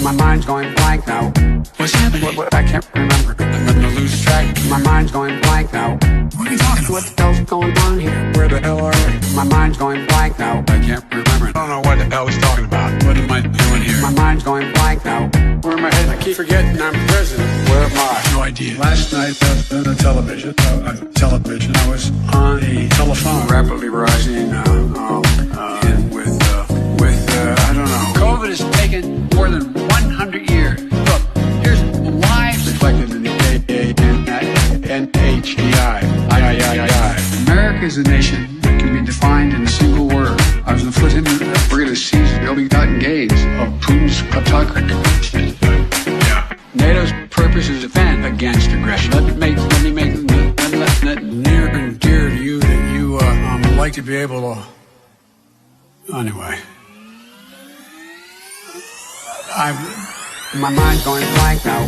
My mind's going blank now. What's happening? What, I can't remember. I'm gonna lose track. My mind's going blank now. What are you talking about? What the hell's going on here? Where the hell are we? My mind's going blank now. I can't remember. I don't know what the hell he's talking about. What am I doing here? My mind's going blank now. Where am I headed? I keep forgetting I'm president. Where am I? No idea. Last night on the television, I was on a telephone rapidly rising and with I don't know. COVID has taken more than 100 years. Look, here's lives Reflected in the NHEI. America is a nation that can be defined in a single word. I was on the foot in we're going to seize the ill-begotten gains of Putin's kleptocracy. Yeah. NATO's purpose is to defend against aggression. Let me make Near and dear to you that you like to be able to. Anyway. my mind's going blank now.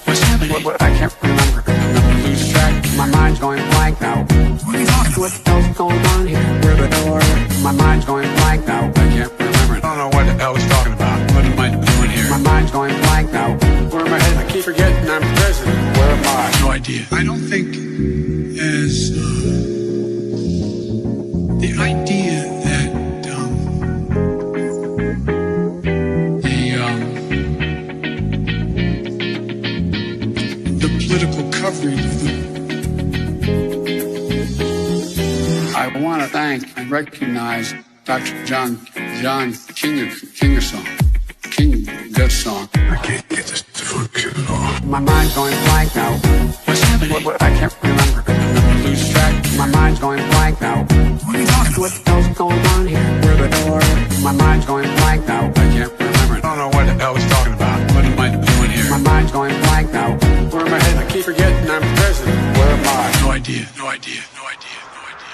What's happening? What, I can't remember. I'm gonna lose track. My mind's going blank now. What are you talking about? What the hell's going on here? Where the hell are we? My mind's going blank now. I can't remember. I don't know what the hell he's talking about. What am I doing here? My mind's going blank now. Where am I headed? I keep forgetting I'm president. Where am I? No idea. I don't think as the idea that the political coverage of I want to thank and recognize Dr. John Kingersong. Good song. I can't get this to function at all. My mind's going blank now. What's happening? What, I can't remember. I'm gonna lose track. My mind's going blank now. What are you talking about? What the hell's going on here? Where the hell are we? My mind's going blank now. I can't remember. I don't know what the hell he's talking about. What am I doing here? My mind's going blank now. Where am I headed? I keep forgetting I'm president. Where am I? No idea. No idea. No idea. No idea.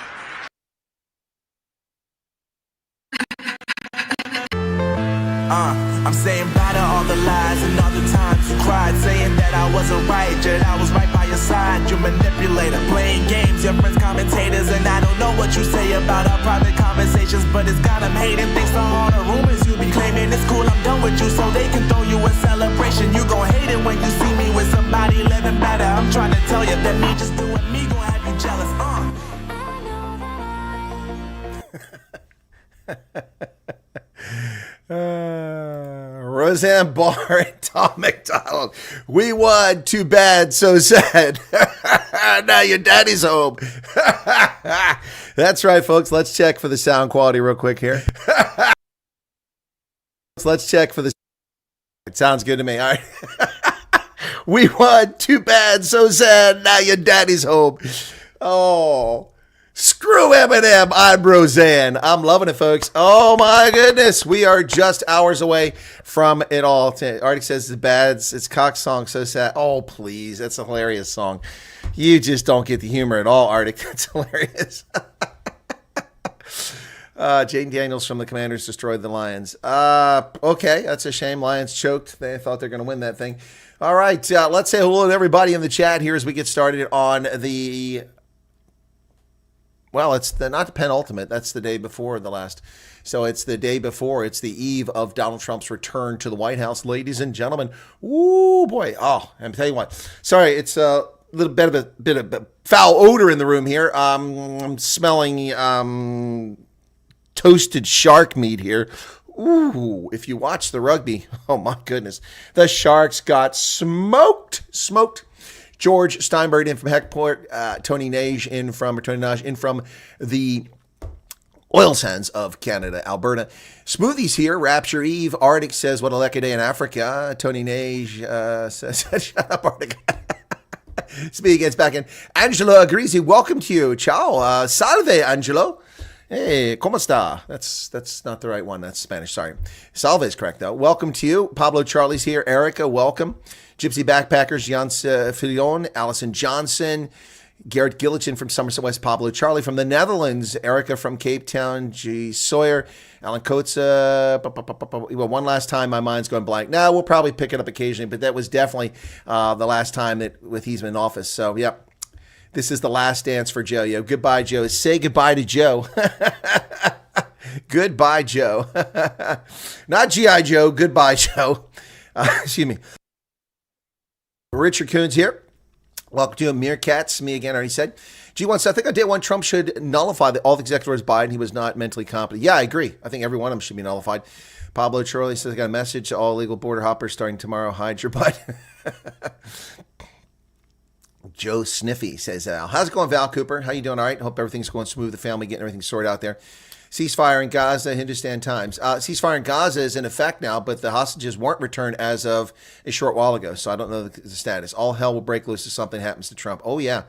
I'm saying bye to all the lies and all the times you cried, saying that I wasn't right, yet I was right by your side. You manipulator, playing games, your friends commentators, and I don't know what you say about our private conversations, but it's got them hating. Thanks to all the rumors you be claiming. It's cool, I'm done with you, so they can throw you a celebration. You gon' hate it when you see me with somebody living better. I'm trying to tell you that me just doing me gon' have you jealous. Roseanne Barr and Tom McDonald. We won. Too bad. So sad. Now your daddy's home. That's right, folks. Let's check for the sound quality real quick here. Let's check for the. It sounds good to me. All right. We won. Too bad. So sad. Now your daddy's home. Oh. Screw Eminem, I'm Roseanne. I'm loving it, folks. Oh, my goodness. We are just hours away from it all. Arctic says it's bad. It's Cox song, so sad. Oh, please. That's a hilarious song. You just don't get the humor at all, Arctic. That's hilarious. Jaden Daniels from the Commanders destroyed the Lions. Okay, that's a shame. Lions choked. They thought they're going to win that thing. All right, let's say hello to everybody in the chat here as we get started on the... Well, it's not the penultimate. That's the day before the last. So it's the day before. It's the eve of Donald Trump's return to the White House, ladies and gentlemen. Ooh, boy. Oh, I'm telling you what. Sorry, it's a little bit of foul odor in the room here. I'm smelling toasted shark meat here. Ooh, if you watch the rugby, oh my goodness, the Sharks got smoked. George Steinberg in from Heckport, Tony Nage in from the oil sands of Canada, Alberta. Smoothies here, Rapture Eve. Arctic says, what a lucky day in Africa. Tony Nage says, shut up, Arctic. Speedy gets back in. Angelo Agrisi, welcome to you. Ciao. Salve, Angelo. Hey, ¿cómo está? That's not the right one. That's Spanish. Sorry. Salve is correct, though. Welcome to you. Pablo Charlie's here. Erica, welcome. Gypsy Backpackers, Jans Filion, Allison Johnson, Garrett Gillichin from Somerset West, Pablo Charlie from the Netherlands, Erica from Cape Town, G. Sawyer, Alan Kotza. Well, one last time, my mind's going blank. Now, we'll probably pick it up occasionally, but that was definitely the last time that with he's been in office. So, yep. This is the last dance for Joe. Yo, goodbye, Joe. Say goodbye to Joe. Goodbye, Joe. Not G.I. Joe. Goodbye, Joe. Excuse me. Richard Coons here. Welcome to Meerkats. Me again, already said. G1 I think on day one, Trump should nullify all the executive orders Biden. He was not mentally competent. Yeah, I agree. I think every one of them should be nullified. Pablo Charlie says, I got a message to all illegal border hoppers starting tomorrow. Hide your butt. Joe Sniffy says, how's it going, Val Cooper? How you doing? All right. Hope everything's going smooth. The family getting everything sorted out there. Ceasefire in Gaza, Hindustan Times. Ceasefire in Gaza is in effect now, but the hostages weren't returned as of a short while ago, so I don't know the status. All hell will break loose if something happens to Trump. Oh, yeah.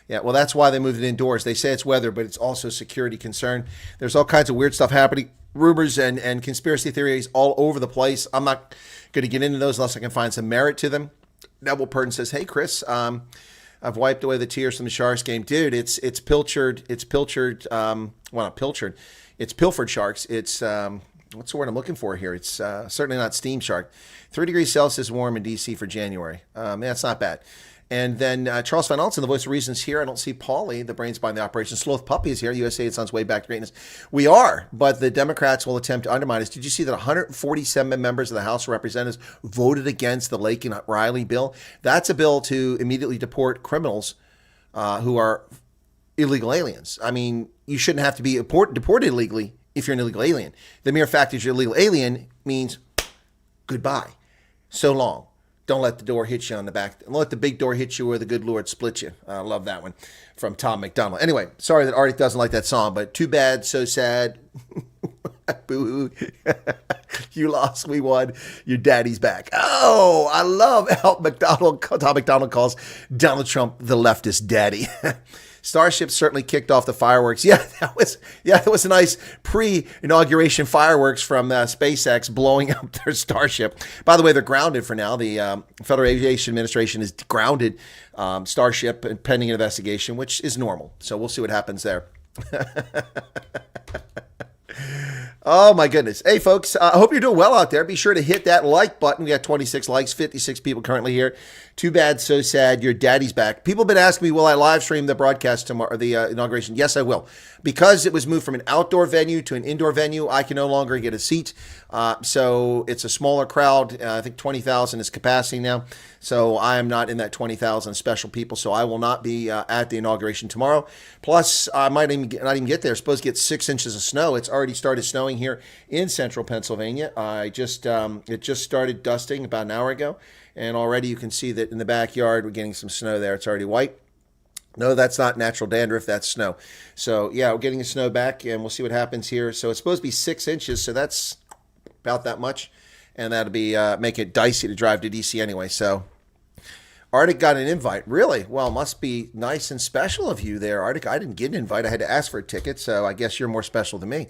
Yeah, well, that's why they moved it indoors. They say it's weather, but it's also security concern. There's all kinds of weird stuff happening, rumors and conspiracy theories all over the place. I'm not going to get into those unless I can find some merit to them. Neville Purden says, hey, Chris, I've wiped away the tears from the Sharks game. Dude, it's pilfered. It's pilfered sharks. It's, what's the word I'm looking for here? It's certainly not steam shark. 3 degrees Celsius warm in D.C. for January. That's not bad. And then Charles Van Alton, the voice of reason, is here. I don't see Paulie, the brains behind the operation. Sloth Puppy is here. USA, it's on its way back to greatness. We are, but the Democrats will attempt to undermine us. Did you see that 147 members of the House of Representatives voted against the Lake and Riley bill? That's a bill to immediately deport criminals who are illegal aliens. I mean, you shouldn't have to be deported illegally if you're an illegal alien. The mere fact that you're an illegal alien means goodbye. So long. Don't let the door hit you on the back. Don't let the big door hit you where the good Lord split you. I love that one from Tom McDonald. Anyway, sorry that Artie doesn't like that song, but too bad, so sad. Boo-hoo. You lost, we won. Your daddy's back. Oh, I love how Tom McDonald calls Donald Trump the leftist daddy. Starship certainly kicked off the fireworks. Yeah, that was a nice pre-inauguration fireworks from SpaceX blowing up their Starship. By the way, they're grounded for now. The Federal Aviation Administration has grounded Starship pending an investigation, which is normal. So we'll see what happens there. Oh, my goodness. Hey, folks, I hope you're doing well out there. Be sure to hit that like button. We got 26 likes, 56 people currently here. Too bad, so sad. Your daddy's back. People have been asking me, will I live stream the broadcast tomorrow, the inauguration? Yes, I will. Because it was moved from an outdoor venue to an indoor venue, I can no longer get a seat. So it's a smaller crowd. I think 20,000 is capacity now. So I am not in that 20,000 special people. So I will not be at the inauguration tomorrow. Plus, I might not even get there. It's supposed to get 6 inches of snow. It's already started snowing here in central Pennsylvania. It just started dusting about an hour ago. And already you can see that in the backyard, we're getting some snow there. It's already white. No, that's not natural dandruff. That's snow. So, yeah, we're getting the snow back, and we'll see what happens here. So it's supposed to be 6 inches, so that's about that much. And that'll be make it dicey to drive to D.C. anyway. So Arctic got an invite. Really? Well, must be nice and special of you there, Arctic. I didn't get an invite. I had to ask for a ticket, so I guess you're more special than me.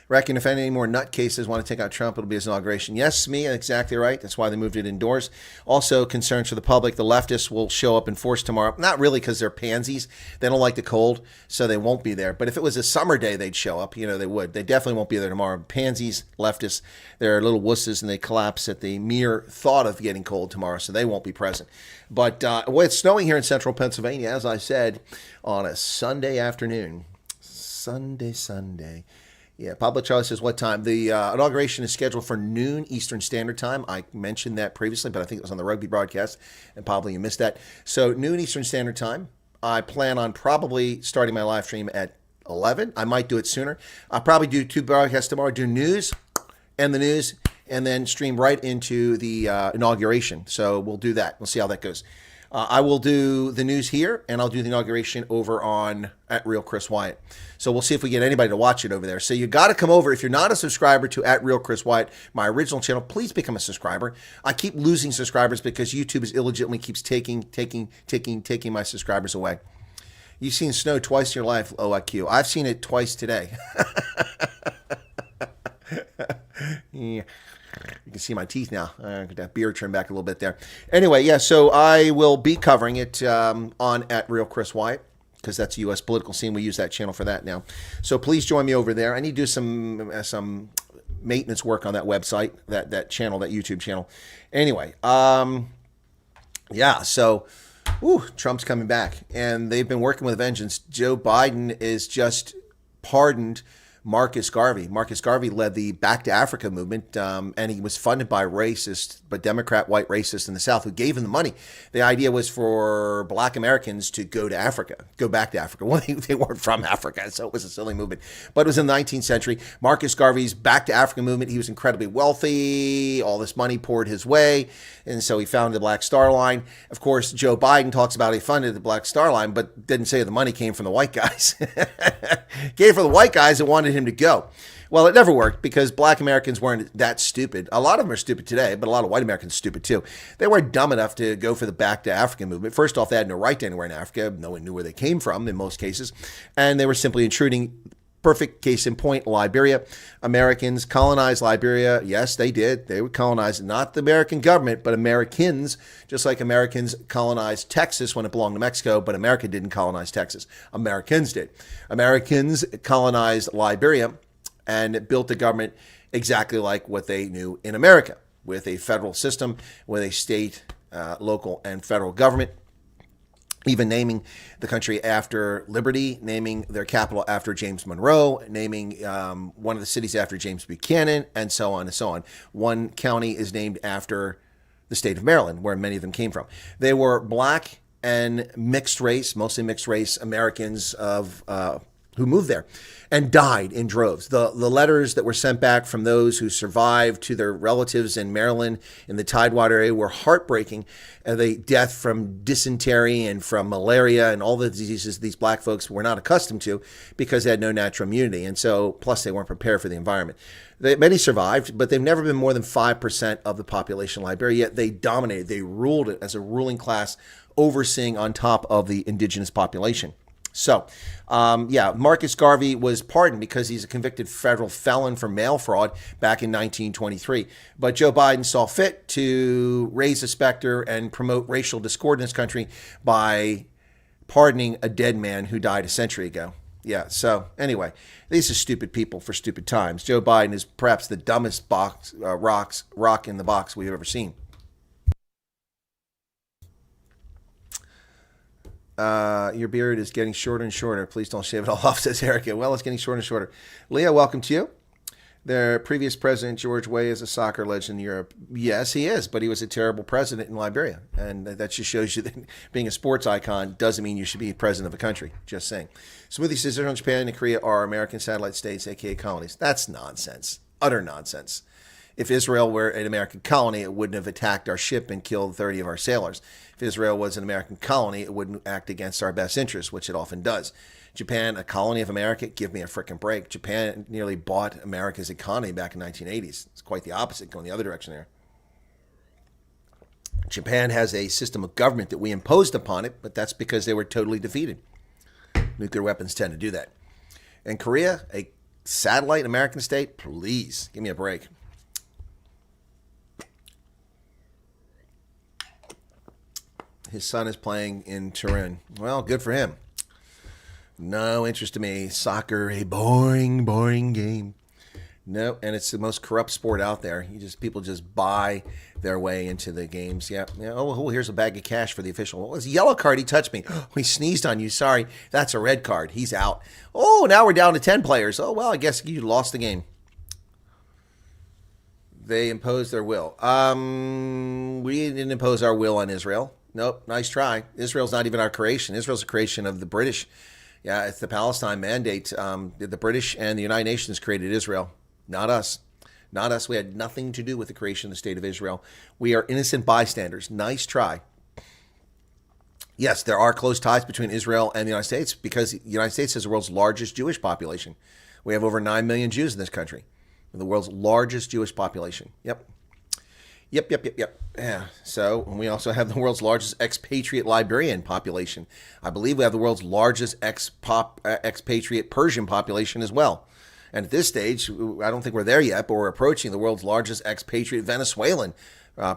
Reckon if any more nutcases want to take out Trump, it'll be his inauguration. Yes, me, exactly right. That's why they moved it indoors. Also, concerns for the public. The leftists will show up in force tomorrow. Not really because they're pansies. They don't like the cold, so they won't be there. But if it was a summer day, they'd show up. You know, they would. They definitely won't be there tomorrow. Pansies, leftists, they're little wusses, and they collapse at the mere thought of getting cold tomorrow, so they won't be present. But it's snowing here in central Pennsylvania, as I said, on a Sunday afternoon. Sunday. Yeah, Pablo Charlie says, what time? The inauguration is scheduled for noon Eastern Standard Time. I mentioned that previously, but I think it was on the rugby broadcast, and Pablo, you missed that. So noon Eastern Standard Time. I plan on probably starting my live stream at 11. I might do it sooner. I'll probably do 2 broadcasts tomorrow, do news, and the news, and then stream right into the inauguration. So we'll do that. We'll see how that goes. I will do the news here, and I'll do the inauguration over on at Real Chris Wyatt. So we'll see if we get anybody to watch it over there. So you got to come over. If you're not a subscriber to at Real Chris Wyatt, my original channel, please become a subscriber. I keep losing subscribers because YouTube is illegitimately keeps taking my subscribers away. You've seen snow twice in your life, OIQ. I've seen it twice today. Yeah. You can see my teeth now. Got that beard trimmed back a little bit there. Anyway, yeah, so I will be covering it on at Real Chris Wyatt because that's a U.S. political scene. We use that channel for that now. So please join me over there. I need to do some maintenance work on that website, that channel, that YouTube channel. Anyway, yeah, so Trump's coming back, and they've been working with a vengeance. Joe Biden is just pardoned Marcus Garvey. Marcus Garvey led the Back to Africa movement, and he was funded by racist, but Democrat white racists in the South who gave him the money. The idea was for black Americans to go to Africa, go back to Africa. Well, they weren't from Africa, so it was a silly movement. But it was in the 19th century. Marcus Garvey's Back to Africa movement, he was incredibly wealthy. All this money poured his way, and so he founded the Black Star Line. Of course, Joe Biden talks about he funded the Black Star Line, but didn't say the money came from the white guys. Came from the white guys that wanted him to go. Well, it never worked because black Americans weren't that stupid. A lot of them are stupid today, but a lot of white Americans are stupid too. They weren't dumb enough to go for the Back to Africa movement. First off, they had no right to anywhere in Africa. No one knew where they came from in most cases. And they were simply intruding. Perfect case in point, Liberia. Americans colonized Liberia. Yes, they did. They would colonize not the American government, but Americans, just like Americans colonized Texas when it belonged to Mexico, but America didn't colonize Texas. Americans did. Americans colonized Liberia and built a government exactly like what they knew in America, with a federal system, with a state, local, and federal government. Even naming the country after liberty, naming their capital after James Monroe, naming one of the cities after James Buchanan, and so on and so on. One county is named after the state of Maryland, where many of them came from. They were black and mixed race, mostly mixed race Americans of who moved there and died in droves. The letters that were sent back from those who survived to their relatives in Maryland in the Tidewater area were heartbreaking. The death from dysentery and from malaria and all the diseases these black folks were not accustomed to because they had no natural immunity. And so, plus they weren't prepared for the environment. Many survived, but they've never been more than 5% of the population of Liberia, yet they dominated. They ruled it as a ruling class, overseeing on top of the indigenous population. So, Marcus Garvey was pardoned because he's a convicted federal felon for mail fraud back in 1923. But Joe Biden saw fit to raise the specter and promote racial discord in this country by pardoning a dead man who died a century ago. Yeah, so anyway, these are stupid people for stupid times. Joe Biden is perhaps the dumbest rock in the box we've ever seen. Your beard is getting shorter and shorter. Please don't shave it all off, says Erica. Well, it's getting shorter and shorter. Leah, welcome to you. Their previous president, George Weah, is a soccer legend in Europe. Yes, he is, but he was a terrible president in Liberia. And that just shows you that being a sports icon doesn't mean you should be president of a country. Just saying. Smoothie says Israel, Japan, and Korea are American satellite states, a.k.a. colonies. That's nonsense. Utter nonsense. If Israel were an American colony, it wouldn't have attacked our ship and killed 30 of our sailors. If Israel was an American colony, it wouldn't act against our best interests, which it often does. Japan, a colony of America? Give me a frickin' break. Japan nearly bought America's economy back in the 1980s. It's quite the opposite, going the other direction there. Japan has a system of government that we imposed upon it, but that's because they were totally defeated. Nuclear weapons tend to do that. And Korea, a satellite American state? Please, give me a break. His son is playing in Turin. Well, good for him. No interest to me. Soccer, a boring game. No, and it's the most corrupt sport out there. People just buy their way into the games. Yeah. Oh, here's a bag of cash for the official. Well, it's a yellow card. He touched me. Oh, he sneezed on you. Sorry. That's a red card. He's out. Oh, now we're down to 10 players. Oh, well, I guess you lost the game. They imposed their will. We didn't impose our will on Israel. Nope, nice try. Israel's not even our creation. Israel's a creation of the British. Yeah, it's the Palestine Mandate. The British and the United Nations created Israel, not us. Not us. We had nothing to do with the creation of the state of Israel. We are innocent bystanders. Nice try. Yes, there are close ties between Israel and the United States because the United States has the world's largest Jewish population. We have over 9 million Jews in this country. We're the world's largest Jewish population. Yep. Yeah. So we also have the world's largest expatriate Liberian population. I believe we have the world's largest expatriate Persian population as well. And at this stage, I don't think we're there yet, but we're approaching the world's largest expatriate Venezuelan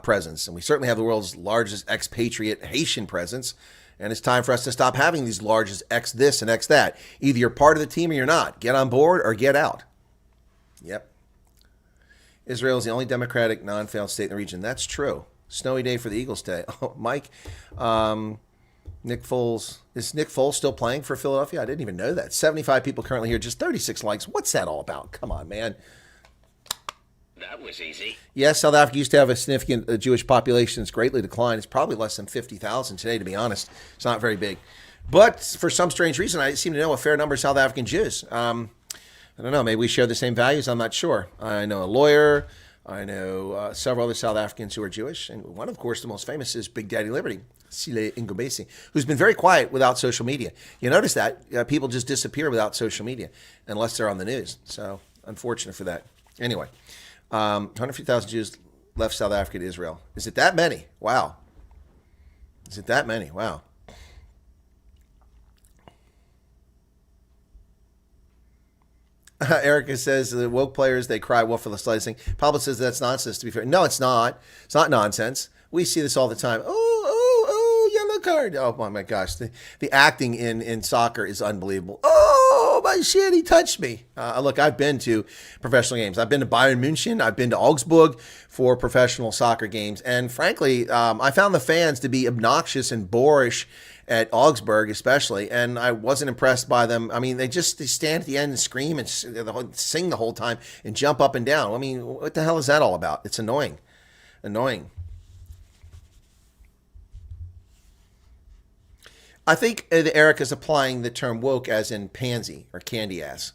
presence. And we certainly have the world's largest expatriate Haitian presence. And it's time for us to stop having these largest X this and X that. Either you're part of the team or you're not. Get on board or get out. Yep. Israel is the only democratic non-failed state in the region. That's true. Snowy day for the Eagles today. Oh, Mike, Nick Foles. Is Nick Foles still playing for Philadelphia? I didn't even know that. 75 people currently here, just 36 likes. What's that all about? Come on, man. That was easy. Yes, South Africa used to have a significant Jewish population. It's greatly declined. It's probably less than 50,000 today, to be honest. It's not very big. But for some strange reason, I seem to know a fair number of South African Jews. I don't know. Maybe we share the same values. I'm not sure. I know a lawyer. I know several other South Africans who are Jewish. And one, of course, the most famous is Big Daddy Liberty, Sile Ngobesi, who's been very quiet without social media. You notice that? People just disappear without social media unless they're on the news. So unfortunate for that. Anyway, 150,000 Jews left South Africa to Israel. Is it that many? Wow. Is it that many? Wow. Erica says the woke players, they cry wolf for the slightest thing. Pablo says that's nonsense, to be fair. No, it's not. It's not nonsense. We see this all the time. Oh, yellow card. Oh, my gosh. The acting in soccer is unbelievable. Oh, my shit, he touched me. Look, I've been to professional games. I've been to Bayern München. I've been to Augsburg for professional soccer games. And frankly, I found the fans to be obnoxious and boorish at Augsburg especially, and I wasn't impressed by them. I mean, they stand at the end and scream and sing the whole time and jump up and down. I mean, what the hell is that all about? It's annoying. Annoying. I think Erica's applying the term woke as in pansy or candy ass.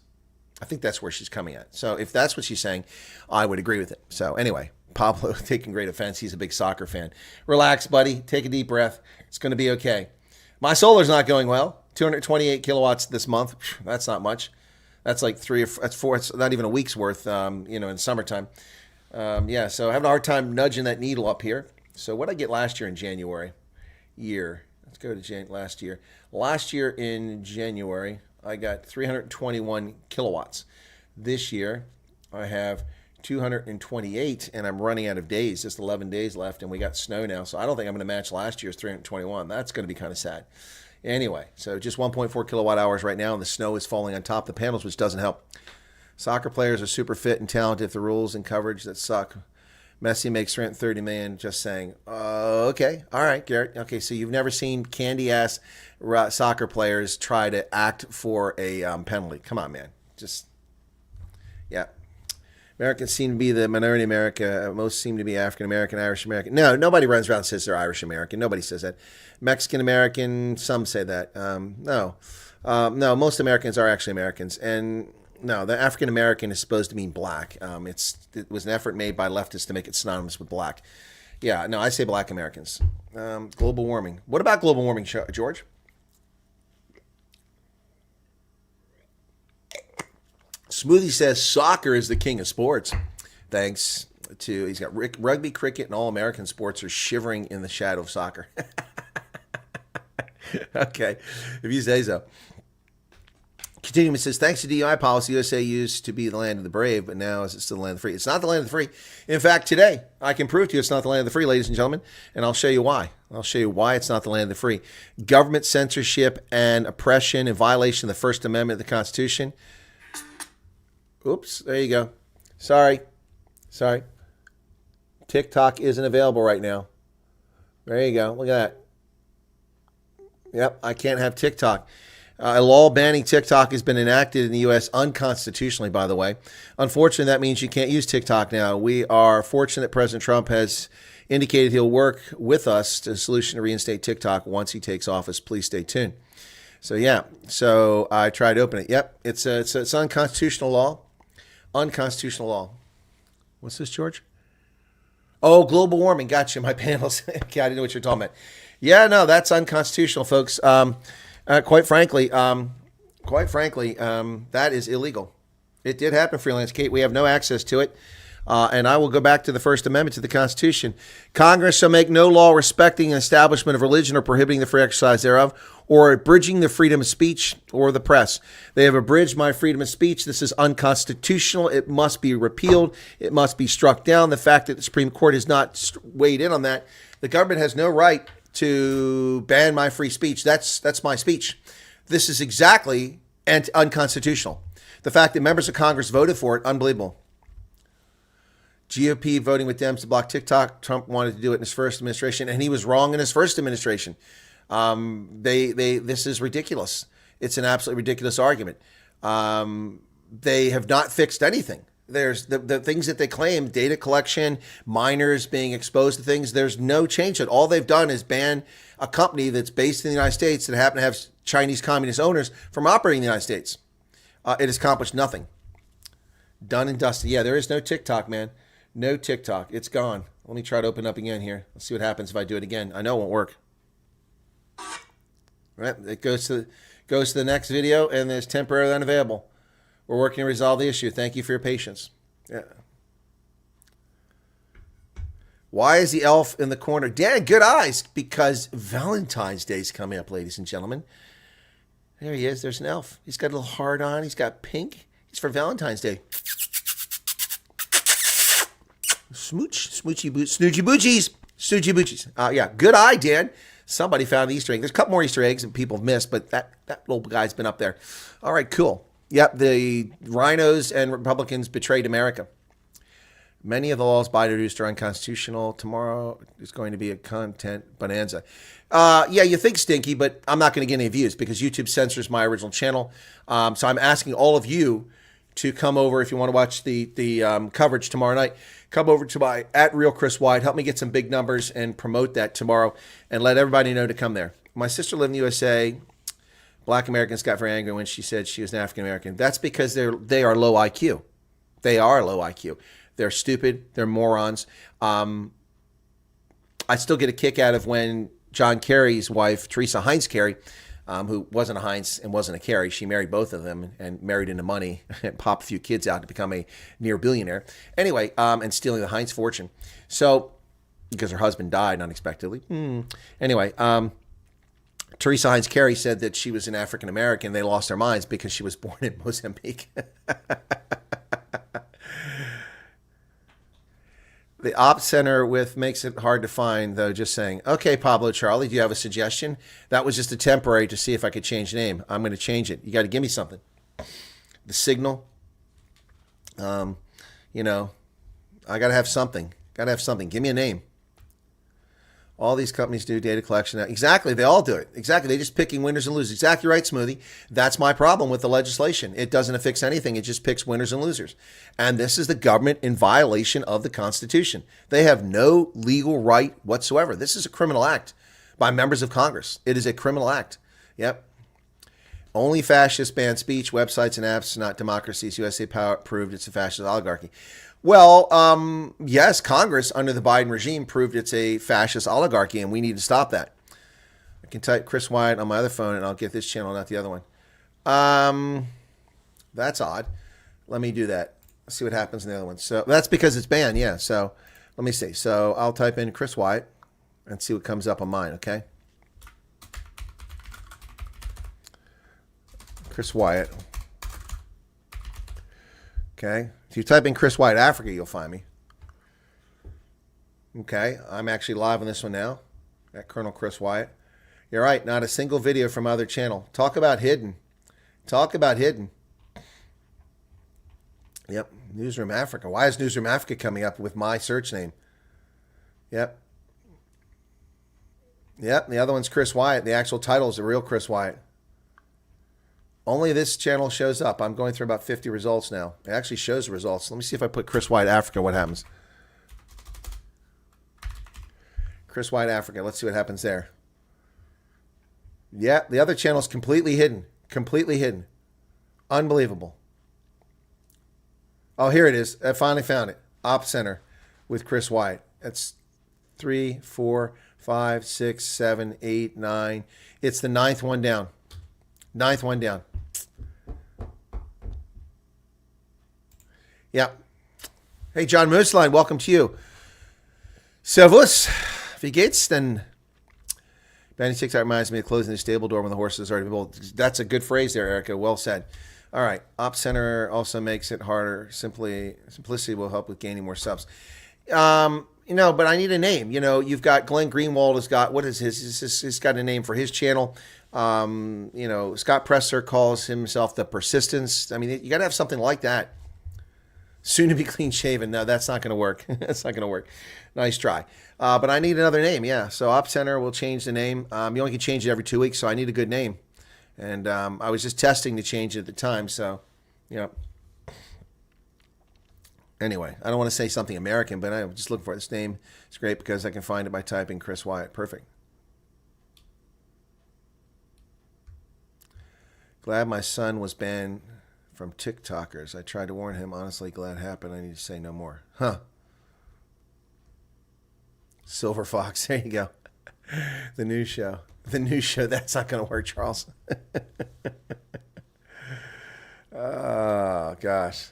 I think that's where she's coming at. So if that's what she's saying, I would agree with it. So anyway, Pablo taking great offense. He's a big soccer fan. Relax, buddy. Take a deep breath. It's going to be okay. My solar's not going well. 228 kilowatts this month. That's not much. That's like 3 or 4. It's not even a week's worth, in summertime. So having a hard time nudging that needle up here. So what did I get last year in January? Let's go to last year. Last year in January, I got 321 kilowatts. This year, I have 228, and I'm running out of days, just 11 days left, and we got snow now, so I don't think I'm going to match last year's 321. That's going to be kind of sad. Anyway, so just 1.4 kilowatt hours right now, and the snow is falling on top of the panels, which doesn't help. Soccer players are super fit and talented if the rules and coverage that suck. Messi makes 330 million, just saying. Okay, all right, Garrett. Okay, so you've never seen candy-ass soccer players try to act for a penalty. Come on, man. Yeah. Americans seem to be the minority in America. Most seem to be African American, Irish American. No, nobody runs around and says they're Irish American. Nobody says that. Mexican American, some say that. No, most Americans are actually Americans. And no, the African American is supposed to mean black. It was an effort made by leftists to make it synonymous with black. Yeah, no, I say black Americans. Global warming. What about global warming, George? Smoothie says soccer is the king of sports. Thanks to, he's got rugby, cricket, and all American sports are shivering in the shadow of soccer. Okay, if you say so. Continuum says, thanks to DUI policy, USA used to be the land of the brave, but now is it still the land of the free? It's not the land of the free. In fact, today, I can prove to you it's not the land of the free, ladies and gentlemen, and I'll show you why. I'll show you why it's not the land of the free. Government censorship and oppression in violation of the First Amendment of the Constitution. Oops, there you go. Sorry. TikTok isn't available right now. There you go. Look at that. Yep, I can't have TikTok. A law banning TikTok has been enacted in the U.S. unconstitutionally, by the way. Unfortunately, that means you can't use TikTok now. We are fortunate President Trump has indicated he'll work with us to a solution to reinstate TikTok once he takes office. Please stay tuned. So, yeah. So I tried to open it. Yep, it's unconstitutional law. Unconstitutional law. What's this, George? Oh, global warming. Gotcha. My panels. Okay, I didn't know what you're talking about. Yeah, no, that's unconstitutional, folks. Quite frankly, that is illegal. It did happen, Freelance Kate. We have no access to it. And I will go back to the First Amendment to the Constitution. Congress shall make no law respecting an establishment of religion or prohibiting the free exercise thereof, or abridging the freedom of speech or the press. They have abridged my freedom of speech. This is unconstitutional. It must be repealed. It must be struck down. The fact that the Supreme Court has not weighed in on that, the government has no right to ban my free speech. That's my speech. This is exactly unconstitutional. The fact that members of Congress voted for it, unbelievable. GOP voting with Dems to block TikTok. Trump wanted to do it in his first administration, and he was wrong in his first administration. This is ridiculous. It's an absolutely ridiculous argument. They have not fixed anything. There's the things that they claim, data collection, minors being exposed to things. There's no change to it. All they've done is ban a company that's based in the United States that happen to have Chinese communist owners from operating in the United States. It has accomplished nothing. Done and dusted. Yeah, there is no TikTok, man. No TikTok. It's gone. Let me try to open up again here. Let's see what happens if I do it again. I know it won't work. All right, it goes to the next video, and it's temporarily unavailable. We're working to resolve the issue. Thank you for your patience. Yeah. Why is the elf in the corner? Dan, good eyes. Because Valentine's Day is coming up, ladies and gentlemen. There he is. There's an elf. He's got a little heart on. He's got pink. He's for Valentine's Day. Smooch. Smoochy boots. Snoochy boochies. Snoochy boochies. Yeah. Good eye, Dan. Somebody found an Easter egg. There's a couple more Easter eggs that people have missed, but that little guy's been up there. All right, cool. Yep, the rhinos and Republicans betrayed America. Many of the laws Biden introduced are unconstitutional. Tomorrow is going to be a content bonanza. Yeah, you think stinky, but I'm not going to get any views because YouTube censors my original channel. So I'm asking all of you to come over if you want to watch the coverage tomorrow night. Come over to my @RealChrisWyatt. Help me get some big numbers and promote that tomorrow and let everybody know to come there. My sister lived in the USA. Black Americans got very angry when she said she was an African American. That's because they are low IQ. They are low IQ. They're stupid. They're morons. I still get a kick out of when John Kerry's wife, Teresa Heinz Kerry, who wasn't a Heinz and wasn't a Kerry, she married both of them and married into money and popped a few kids out to become a near billionaire. Anyway, and stealing the Heinz fortune. So, because her husband died unexpectedly. Anyway, Teresa Heinz Kerry said that she was an African American. They lost their minds because she was born in Mozambique. The op center with makes it hard to find, though, just saying. Okay, Pablo Charlie, do you have a suggestion? That was just a temporary to see if I could change the name. I'm going to change it. You got to give me something. The signal. You know, I got to have something. Got to have something. Give me a name. All these companies do data collection. Exactly. They all do it. Exactly. They're just picking winners and losers. Exactly right, Smoothie. That's my problem with the legislation. It doesn't affix anything. It just picks winners and losers. And this is the government in violation of the Constitution. They have no legal right whatsoever. This is a criminal act by members of Congress. It is a criminal act. Yep. Only fascists ban speech, websites, and apps, not democracies. USA Power proved it's a fascist oligarchy. Well, yes, Congress under the Biden regime proved it's a fascist oligarchy, and we need to stop that. I can type Chris Wyatt on my other phone, and I'll get this channel, not the other one. That's odd. Let me do that. See what happens in the other one. So that's because it's banned, yeah. So let me see. So I'll type in Chris Wyatt and see what comes up on mine, okay? Chris Wyatt. Okay. If you type in Chris Wyatt Africa, you'll find me. Okay. I'm actually live on this one now. At Colonel Chris Wyatt. You're right. Not a single video from other channel. Talk about hidden. Talk about hidden. Yep. Newsroom Africa. Why is Newsroom Africa coming up with my search name? Yep. Yep. The other one's Chris Wyatt. The actual title is the real Chris Wyatt. Only this channel shows up. I'm going through about 50 results now. It actually shows the results. Let me see if I put Chris Wyatt Africa, what happens. Chris Wyatt Africa. Let's see what happens there. Yeah, the other channel is completely hidden. Completely hidden. Unbelievable. Oh, here it is. I finally found it. Op Center with Chris Wyatt. That's 3, 4, 5, 6, 7, 8, 9. It's the 9th one down. 9th one down. Yeah. Hey, John Mooseline, welcome to you. Servus. Wie geht's denn? Banning 6 reminds me of closing the stable door when the horses are already built. That's a good phrase there, Erica. Well said. All right. Op Center also makes it harder. Simplicity will help with gaining more subs. You know, but I need a name. You know, you've got Glenn Greenwald has got, what is his? He's got a name for his channel. You know, Scott Presser calls himself the Persistence. I mean, you got to have something like that. Soon to be clean shaven. No, that's not going to work. That's not going to work. Nice try. But I need another name. Yeah. So Op Center will change the name. You only can change it every 2 weeks, so I need a good name. And I was just testing to change it at the time. So, yeah. Anyway, I don't want to say something American, but I'm just looking for it. This name. It's great because I can find it by typing Chris Wyatt. Perfect. Glad my son was banned from TikTokers. I tried to warn him. Honestly, glad it happened. I need to say no more. Huh. Silver Fox. There you go. The news show. The news show. That's not going to work, Charles. Oh, gosh.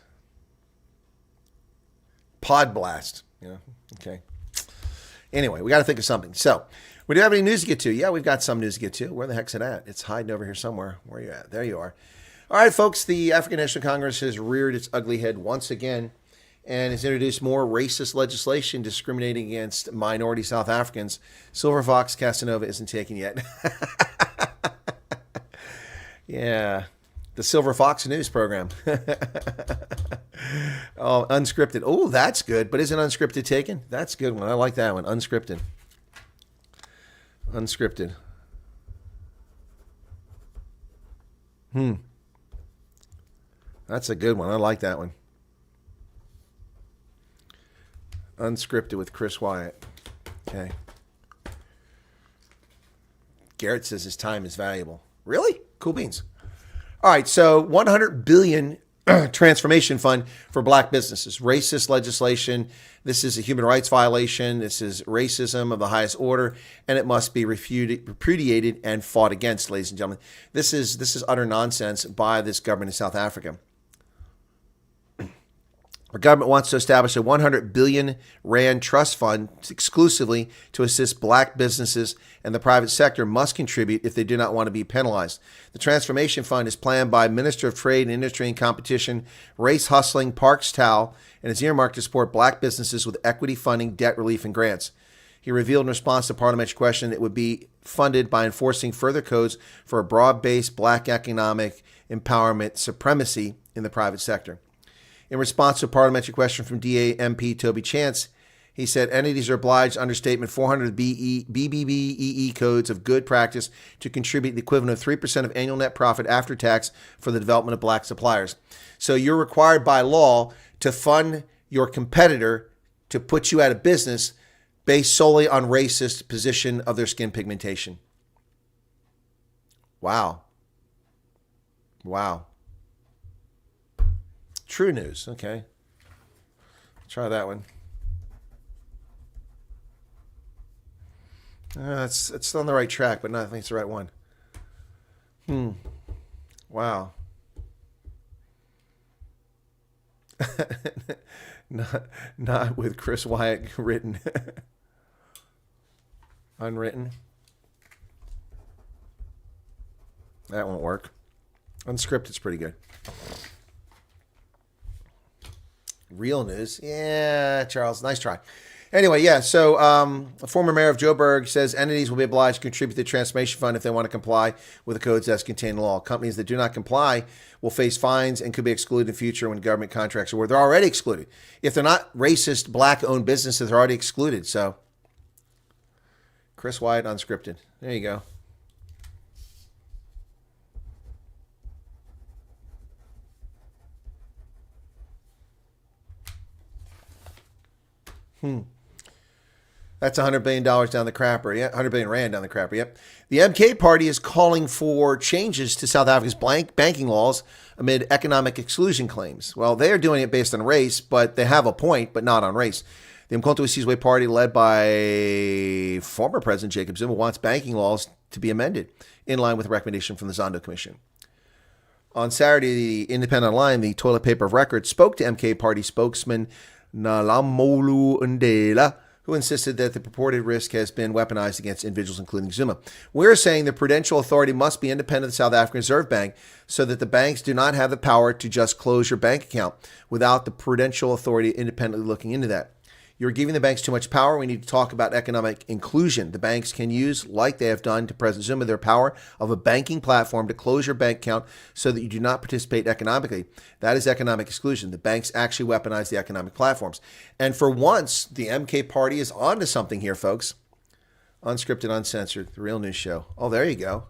Pod blast. Yeah. Okay. Anyway, we got to think of something. So, we do have any news to get to? Yeah, we've got some news to get to. Where the heck's it at? It's hiding over here somewhere. Where are you at? There you are. All right, folks. The African National Congress has reared its ugly head once again and has introduced more racist legislation discriminating against minority South Africans. Silver Fox Casanova isn't taken yet. Yeah. The Silver Fox News program. Oh, unscripted. Oh, that's good. But isn't unscripted taken? That's a good one. I like that one. Unscripted. Unscripted. That's a good one. I like that one. Unscripted with Chris Wyatt. Okay. Garrett says his time is valuable. Really? Cool beans. All right, so $100 billion transformation fund for black businesses. Racist legislation. This is a human rights violation. This is racism of the highest order, and it must be repudiated and fought against, ladies and gentlemen. This is utter nonsense by this government in South Africa. The government wants to establish a 100 billion rand trust fund exclusively to assist black businesses, and the private sector must contribute if they do not want to be penalized. The transformation fund is planned by Minister of Trade, Industry and Competition, Race Hustling, Parks Towel, and is earmarked to support black businesses with equity funding, debt relief, and grants. He revealed in response to a parliamentary question that it would be funded by enforcing further codes for a broad-based black economic empowerment supremacy in the private sector. In response to a parliamentary question from DA MP Toby Chance, he said entities are obliged under Statement 400 BBBEE codes of good practice to contribute the equivalent of 3% of annual net profit after tax for the development of black suppliers. So you're required by law to fund your competitor to put you out of business based solely on racist position of their skin pigmentation. Wow. Wow. True news. Okay. Try that one. It's still on the right track, but I think it's the right one. Wow. Not with Chris Wyatt written. Unwritten. That won't work. Unscripted's pretty good. Real news. Yeah, Charles, nice try. Anyway, yeah, so a former mayor of Joburg says entities will be obliged to contribute to the transformation fund if they want to comply with the codes that's contained in the law. Companies that do not comply will face fines and could be excluded in the future when government contracts are awarded. They're already excluded. If they're not racist, black-owned businesses, they're already excluded. So, Chris Wyatt, unscripted. There you go. That's $100 billion down the crapper. Yeah, 100 billion rand down the crapper. Yep. The MK party is calling for changes to South Africa's banking laws amid economic exclusion claims. Well, they are doing it based on race, but they have a point, but not on race. The Umkhonto weSizwe party, led by former President Jacob Zuma, wants banking laws to be amended in line with a recommendation from the Zondo Commission. On Saturday, the Independent Online, the toilet paper of record, spoke to MK party spokesman Nalamolu Ndela, who insisted that the purported risk has been weaponized against individuals, including Zuma. We're saying the Prudential Authority must be independent of the South African Reserve Bank so that the banks do not have the power to just close your bank account without the Prudential Authority independently looking into that. You're giving the banks too much power. We need to talk about economic inclusion. The banks can use, like they have done to President Zuma, their power of a banking platform to close your bank account so that you do not participate economically. That is economic exclusion. The banks actually weaponize the economic platforms. And for once, the MK party is onto something here, folks. Unscripted, uncensored, the real news show. Oh, there you go.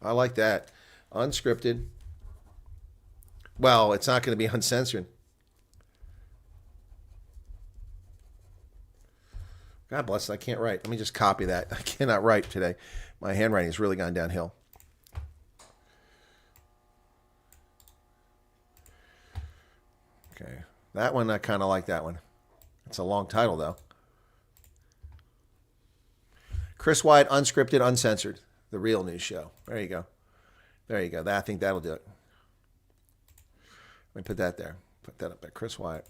I like that. Unscripted. Well, it's not going to be uncensored. God bless it. I can't write. Let me just copy that. I cannot write today. My handwriting has really gone downhill. Okay. That one, I kind of like that one. It's a long title, though. Chris Wyatt, unscripted, uncensored. The real news show. There you go. There you go. I think that'll do it. Let me put that there. Put that up there. Chris Wyatt.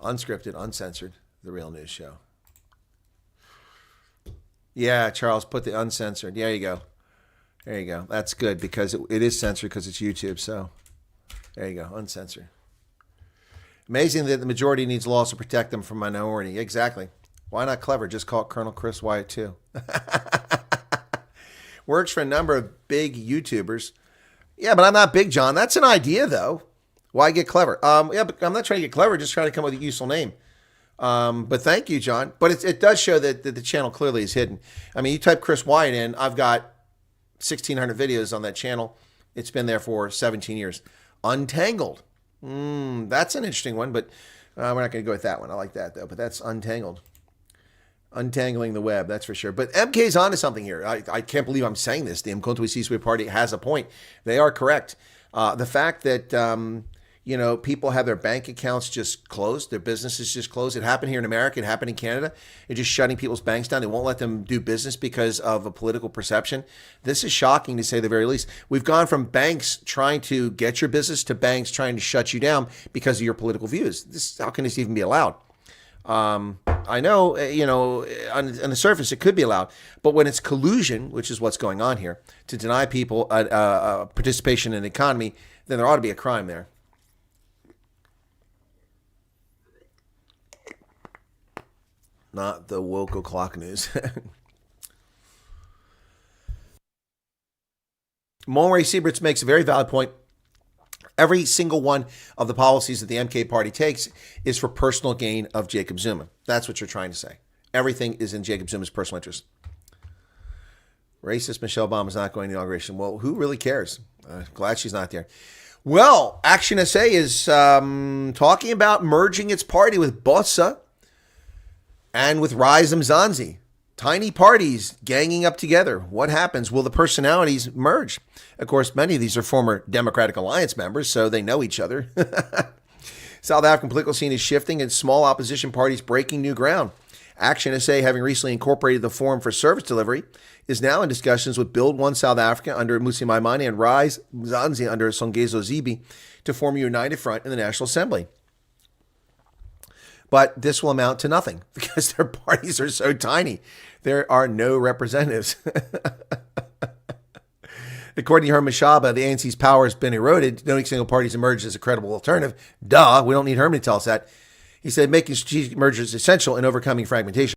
Unscripted, uncensored, the real news show. Yeah, Charles, put the uncensored. There you go. There you go. That's good because it is censored because it's YouTube. So there you go. Uncensored. Amazing that the majority needs laws to protect them from minority. Exactly. Why not clever? Just call it Colonel Chris Wyatt too. Works for a number of big YouTubers. Yeah, but I'm not big, John. That's an idea, though. Why get clever? Yeah, but I'm not trying to get clever. Just trying to come up with a useful name. But thank you, John. But it does show that the channel clearly is hidden. I mean, you type Chris Wyatt in. I've got 1,600 videos on that channel. It's been there for 17 years. Untangled. That's an interesting one, but we're not going to go with that one. I like that, though. But that's Untangled. Untangling the web, that's for sure. But MK's onto something here. I can't believe I'm saying this. The Mkonto C-Suite Party has a point. They are correct. The fact that people have their bank accounts just closed, their businesses just closed. It happened here in America. It happened in Canada. They're just shutting people's banks down. They won't let them do business because of a political perception. This is shocking to say the very least. We've gone from banks trying to get your business to banks trying to shut you down because of your political views. How can this even be allowed? I know, on the surface, it could be allowed. But when it's collusion, which is what's going on here, to deny people participation in the economy, then there ought to be a crime there. Not the woke o'clock news. Mulray Sieberts makes a very valid point. Every single one of the policies that the MK party takes is for personal gain of Jacob Zuma. That's what you're trying to say. Everything is in Jacob Zuma's personal interest. Racist Michelle Obama is not going to the inauguration. Well, who really cares? Glad she's not there. Well, Action SA is talking about merging its party with Bossa and with Rise Mzansi. Tiny parties ganging up together. What happens? Will the personalities merge? Of course, many of these are former Democratic Alliance members, so they know each other. South African political scene is shifting and small opposition parties breaking new ground. Action SA, having recently incorporated the Forum for Service Delivery, is now in discussions with Build One South Africa under Musi Maimane and Rise Mzansi under Songezo Zibi to form a united front in the National Assembly. But this will amount to nothing because their parties are so tiny. There are no representatives. According to Herman Mashaba, the ANC's power has been eroded. No single party has emerged as a credible alternative. Duh, we don't need Herman to tell us that. He said making strategic mergers is essential in overcoming fragmentation.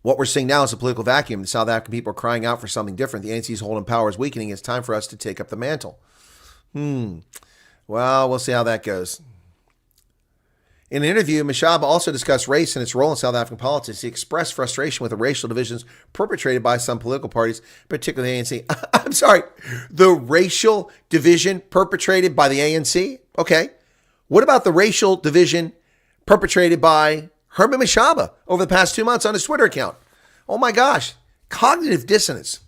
What we're seeing now is a political vacuum. The South African people are crying out for something different. The ANC's hold on power is weakening. It's time for us to take up the mantle. Well, we'll see how that goes. In an interview, Mashaba also discussed race and its role in South African politics. He expressed frustration with the racial divisions perpetrated by some political parties, particularly the ANC. I'm sorry, the racial division perpetrated by the ANC? Okay. What about the racial division perpetrated by Herman Mashaba over the past 2 months on his Twitter account? Oh my gosh, cognitive dissonance.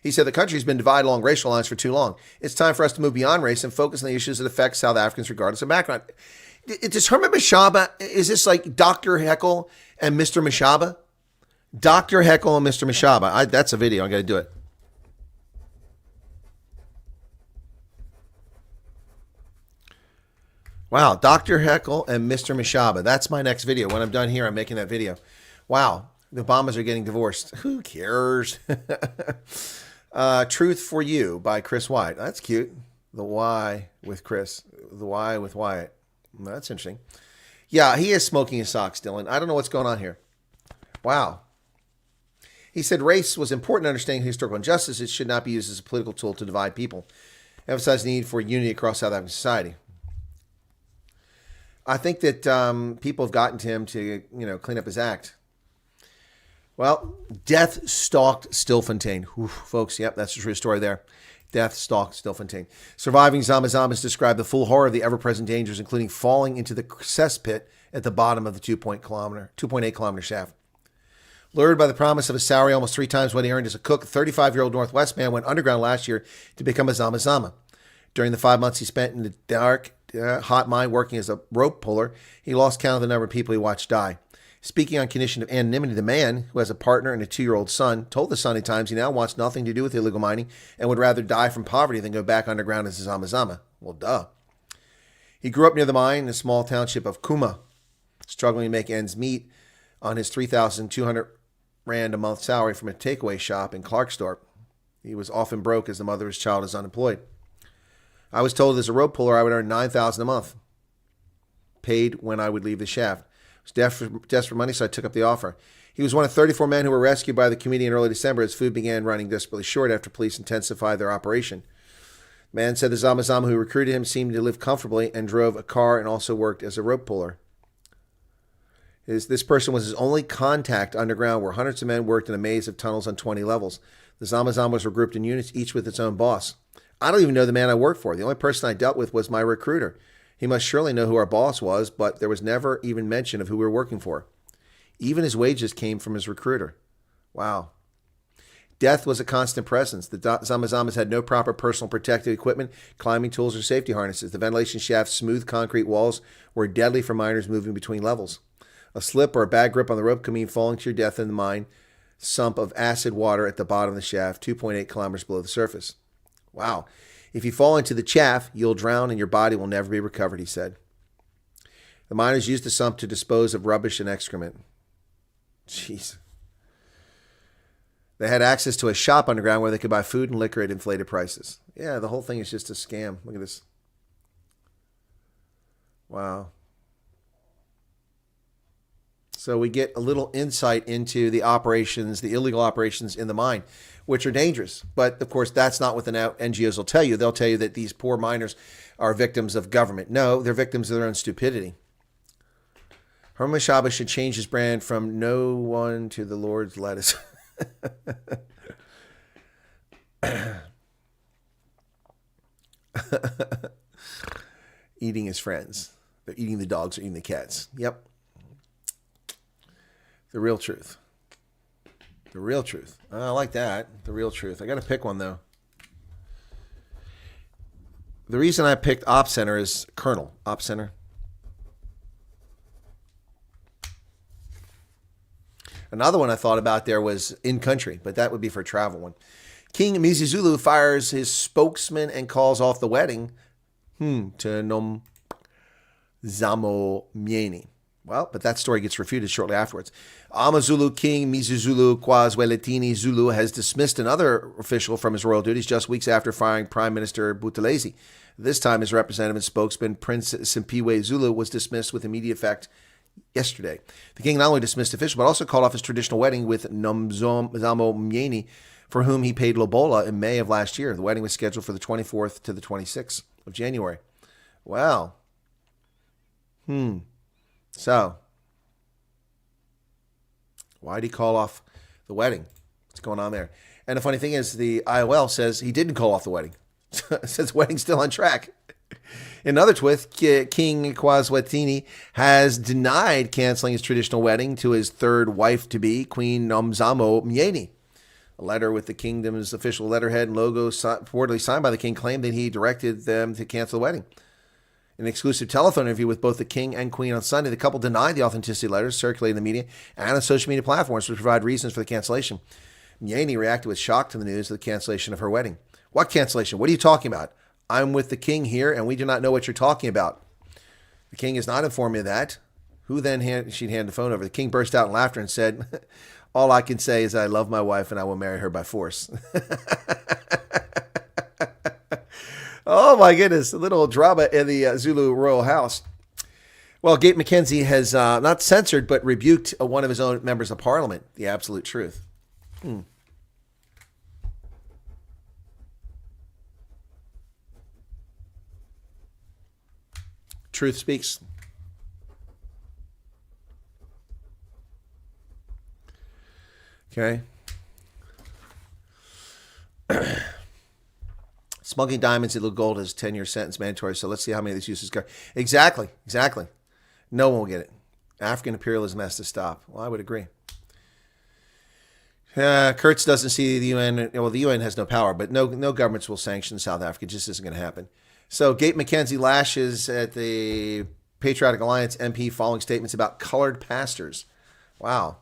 He said the country has been divided along racial lines for too long. It's time for us to move beyond race and focus on the issues that affect South Africans regardless of background. Does Herman Mashaba, is this like Dr. Heckle and Mr. Mashaba? Dr. Heckle and Mr. Mashaba. That's a video. I got to do it. Wow. Dr. Heckle and Mr. Mashaba. That's my next video. When I'm done here, I'm making that video. Wow. The Obamas are getting divorced. Who cares? Truth for You by Chris Wyatt. That's cute. The Y with Chris. The Y with Wyatt. That's interesting. Yeah, he is smoking his socks, Dylan. I don't know what's going on here. Wow. He said race was important in understanding historical injustice. It should not be used as a political tool to divide people. Emphasize the need for unity across South African society. I think that people have gotten to him to, clean up his act. Well, death stalked Stilfontein. Oof, folks, yep, that's a true story there. Death stalked Stilfontein. Surviving Zamazamas described the full horror of the ever-present dangers, including falling into the cesspit at the bottom of the 2.8 kilometer shaft. Lured by the promise of a salary almost 3 times what he earned as a cook, a 35-year-old Northwest man went underground last year to become a Zamazama. During the 5 months he spent in the dark, hot mine working as a rope puller, he lost count of the number of people he watched die. Speaking on condition of anonymity, the man, who has a partner and a 2-year-old son, told the Sunday Times he now wants nothing to do with illegal mining and would rather die from poverty than go back underground as a Zamazama. Well, duh. He grew up near the mine in the small township of Kuma, struggling to make ends meet on his 3,200 Rand a month salary from a takeaway shop in Clarkstorp. He was often broke as the mother of his child is unemployed. I was told as a rope puller I would earn $9,000 a month, paid when I would leave the shaft. I was desperate for money, so I took up the offer. He was one of 34 men who were rescued by the committee in early December as food began running desperately short after police intensified their operation. The man said the Zamazama who recruited him seemed to live comfortably and drove a car and also worked as a rope puller. This person was his only contact underground, where hundreds of men worked in a maze of tunnels on 20 levels. The Zamazamas were grouped in units, each with its own boss. I don't even know the man I worked for. The only person I dealt with was my recruiter. He must surely know who our boss was, but there was never even mention of who we were working for. Even his wages came from his recruiter. Wow. Death was a constant presence. The Zamazamas had no proper personal protective equipment, climbing tools, or safety harnesses. The ventilation shaft's smooth concrete walls were deadly for miners moving between levels. A slip or a bad grip on the rope could mean falling to your death in the mine sump of acid water at the bottom of the shaft, 2.8 kilometers below the surface. Wow. If you fall into the chaff, you'll drown and your body will never be recovered, he said. The miners used the sump to dispose of rubbish and excrement. Jeez. They had access to a shop underground where they could buy food and liquor at inflated prices. Yeah, the whole thing is just a scam. Look at this. Wow. So we get a little insight into the operations, the illegal operations in the mine, which are dangerous. But, of course, that's not what the NGOs will tell you. They'll tell you that these poor miners are victims of government. No, they're victims of their own stupidity. Herman Mashaba should change his brand from no one to the Lord's lettuce. Eating his friends. They're eating the dogs or eating the cats. Yep. The real truth. The real truth. I like that. The real truth. I got to pick one, though. The reason I picked Op Center is Colonel. Op Center. Another one I thought about there was In Country, but that would be for a travel one. King Zulu fires his spokesman and calls off the wedding to Nom Zamo Mieni. Well, but that story gets refuted shortly afterwards. AmaZulu King Mizuzulu Kwazweletini Zulu has dismissed another official from his royal duties just weeks after firing Prime Minister Buthelezi. This time, his representative and spokesman, Prince Simpiwe Zulu, was dismissed with immediate effect yesterday. The king not only dismissed officials, but also called off his traditional wedding with Nomzamo Mnyeni, for whom he paid lobola in May of last year. The wedding was scheduled for the 24th to the 26th of January. Wow. So, why did he call off the wedding? What's going on there? And the funny thing is, the IOL says he didn't call off the wedding. It says the wedding's still on track. In another twist, King Kwazwetini has denied canceling his traditional wedding to his third wife-to-be, Queen Nomzamo Mnyeni. A letter with the kingdom's official letterhead and logo reportedly signed by the king claimed that he directed them to cancel the wedding. In an exclusive telephone interview with both the king and queen on Sunday, the couple denied the authenticity letters circulating in the media and on social media platforms to provide reasons for the cancellation. Mnyeni reacted with shock to the news of the cancellation of her wedding. What cancellation? What are you talking about? I'm with the king here, and we do not know what you're talking about. The king has not informed me of that. Who then she'd hand the phone over. The king burst out in laughter and said, all I can say is I love my wife and I will marry her by force. Oh my goodness, a little drama in the Zulu royal house. Well, Gabe McKenzie has not censored, but rebuked one of his own members of parliament. The absolute truth. Truth speaks. Okay. Smuggling diamonds, illegal gold has a 10-year sentence mandatory. So let's see how many of these uses go. Exactly. No one will get it. African imperialism has to stop. Well, I would agree. Kurtz doesn't see the UN. Well, the UN has no power, but no governments will sanction South Africa. It just isn't going to happen. So Gabe McKenzie lashes at the Patriotic Alliance MP following statements about colored pastors. Wow.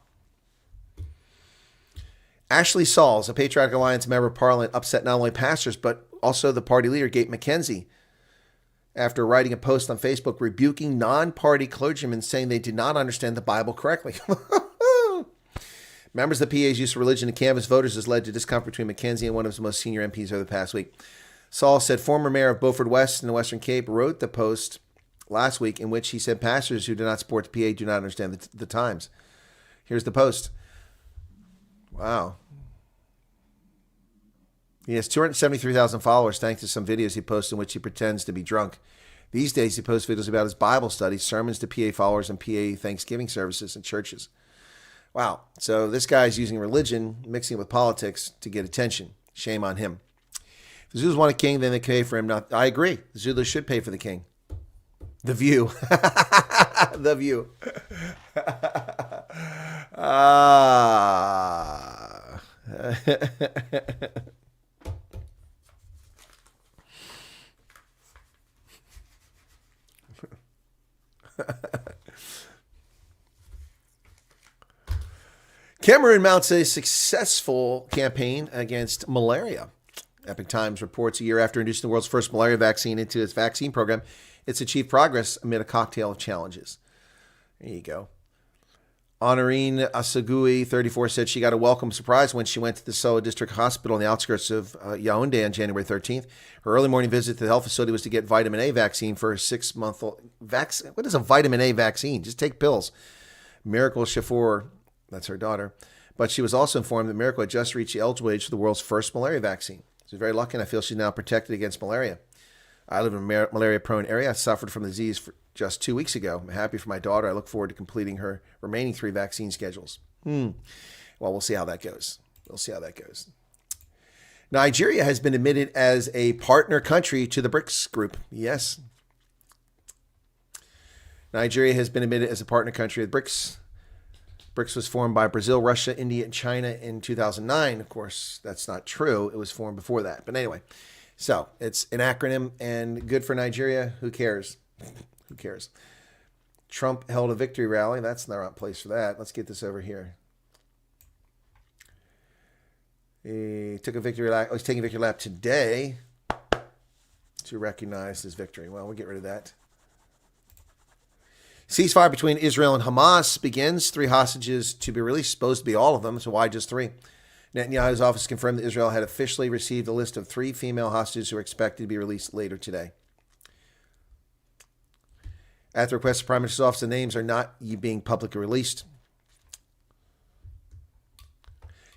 Ashley Sauls, a Patriotic Alliance member of Parliament, upset not only pastors, but also the party leader, Gabe McKenzie, after writing a post on Facebook rebuking non-party clergymen saying they did not understand the Bible correctly. Members of the PA's use of religion to canvass voters has led to discomfort between McKenzie and one of his most senior MPs over the past week. Saul said former mayor of Beaufort West in the Western Cape wrote the post last week in which he said pastors who do not support the PA do not understand the times. Here's the post. Wow. He has 273,000 followers thanks to some videos he posts in which he pretends to be drunk. These days, he posts videos about his Bible studies, sermons to PA followers, and PA Thanksgiving services in churches. Wow. So this guy is using religion, mixing it with politics to get attention. Shame on him. If the Zulus want a king, then they pay for him. I agree. The Zulus should pay for the king. The View. The View. Cameroon mounts a successful campaign against malaria. Epoch Times reports a year after introducing the world's first malaria vaccine into its vaccine program, it's achieved progress amid a cocktail of challenges. There you go. Honorine Asagui, 34, said she got a welcome surprise when she went to the Soa District Hospital on the outskirts of Yaoundé on January 13th. Her early morning visit to the health facility was to get vitamin A vaccine for her 6-month-old vaccine. What is a vitamin A vaccine? Just take pills. Miracle Shafour, that's her daughter. But she was also informed that Miracle had just reached the eligible age for the world's first malaria vaccine. She's very lucky, and I feel she's now protected against malaria. I live in a malaria-prone area. I suffered from the disease for just 2 weeks ago. I'm happy for my daughter. I look forward to completing her remaining 3 vaccine schedules. Well, we'll see how that goes. Nigeria has been admitted as a partner country to the BRICS group. Yes. Nigeria has been admitted as a partner country of the BRICS. BRICS was formed by Brazil, Russia, India, and China in 2009. Of course, that's not true. It was formed before that. But anyway, so it's an acronym and good for Nigeria. Who cares? Who cares? Trump held a victory rally. That's not the right place for that. Let's get this over here. He took a victory lap. He's taking a victory lap today to recognize his victory. Well, we'll get rid of that. Ceasefire between Israel and Hamas begins. 3 hostages to be released. Supposed to be all of them. So why just 3? Netanyahu's office confirmed that Israel had officially received a list of 3 female hostages who are expected to be released later today. At the request of the Prime Minister's office, the names are not being publicly released.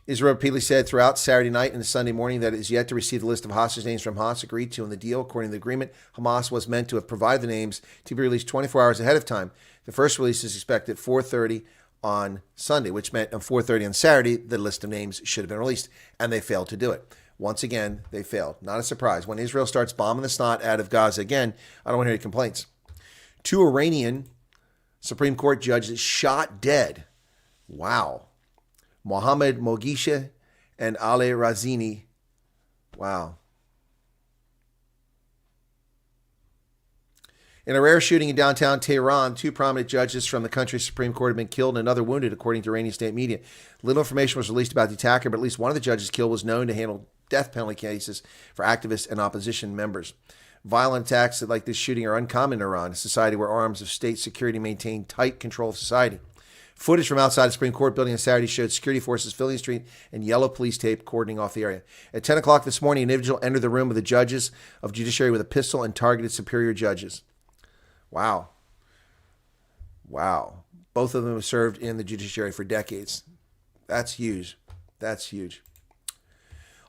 Israel repeatedly said throughout Saturday night and Sunday morning that it is yet to receive the list of hostage names from Hamas agreed to in the deal. According to the agreement, Hamas was meant to have provided the names to be released 24 hours ahead of time. The first release is expected at 4:30 on Sunday, which meant at 4:30 on Saturday, the list of names should have been released, and they failed to do it. Once again, they failed. Not a surprise. When Israel starts bombing the snot out of Gaza again, I don't want to hear any complaints. 2 Iranian Supreme Court judges shot dead. Wow. Mohammad Moghesha and Ali Razini. Wow. In a rare shooting in downtown Tehran, 2 prominent judges from the country's Supreme Court have been killed and another wounded, according to Iranian state media. Little information was released about the attacker, but at least one of the judges killed was known to handle death penalty cases for activists and opposition members. Violent attacks like this shooting are uncommon in Iran, a society where arms of state security maintain tight control of society. Footage from outside the Supreme Court building on Saturday showed security forces filling the street and yellow police tape cordoning off the area. At 10 o'clock this morning, an individual entered the room of the judges of judiciary with a pistol and targeted superior judges. Wow. Wow. Both of them have served in the judiciary for decades. That's huge. That's huge.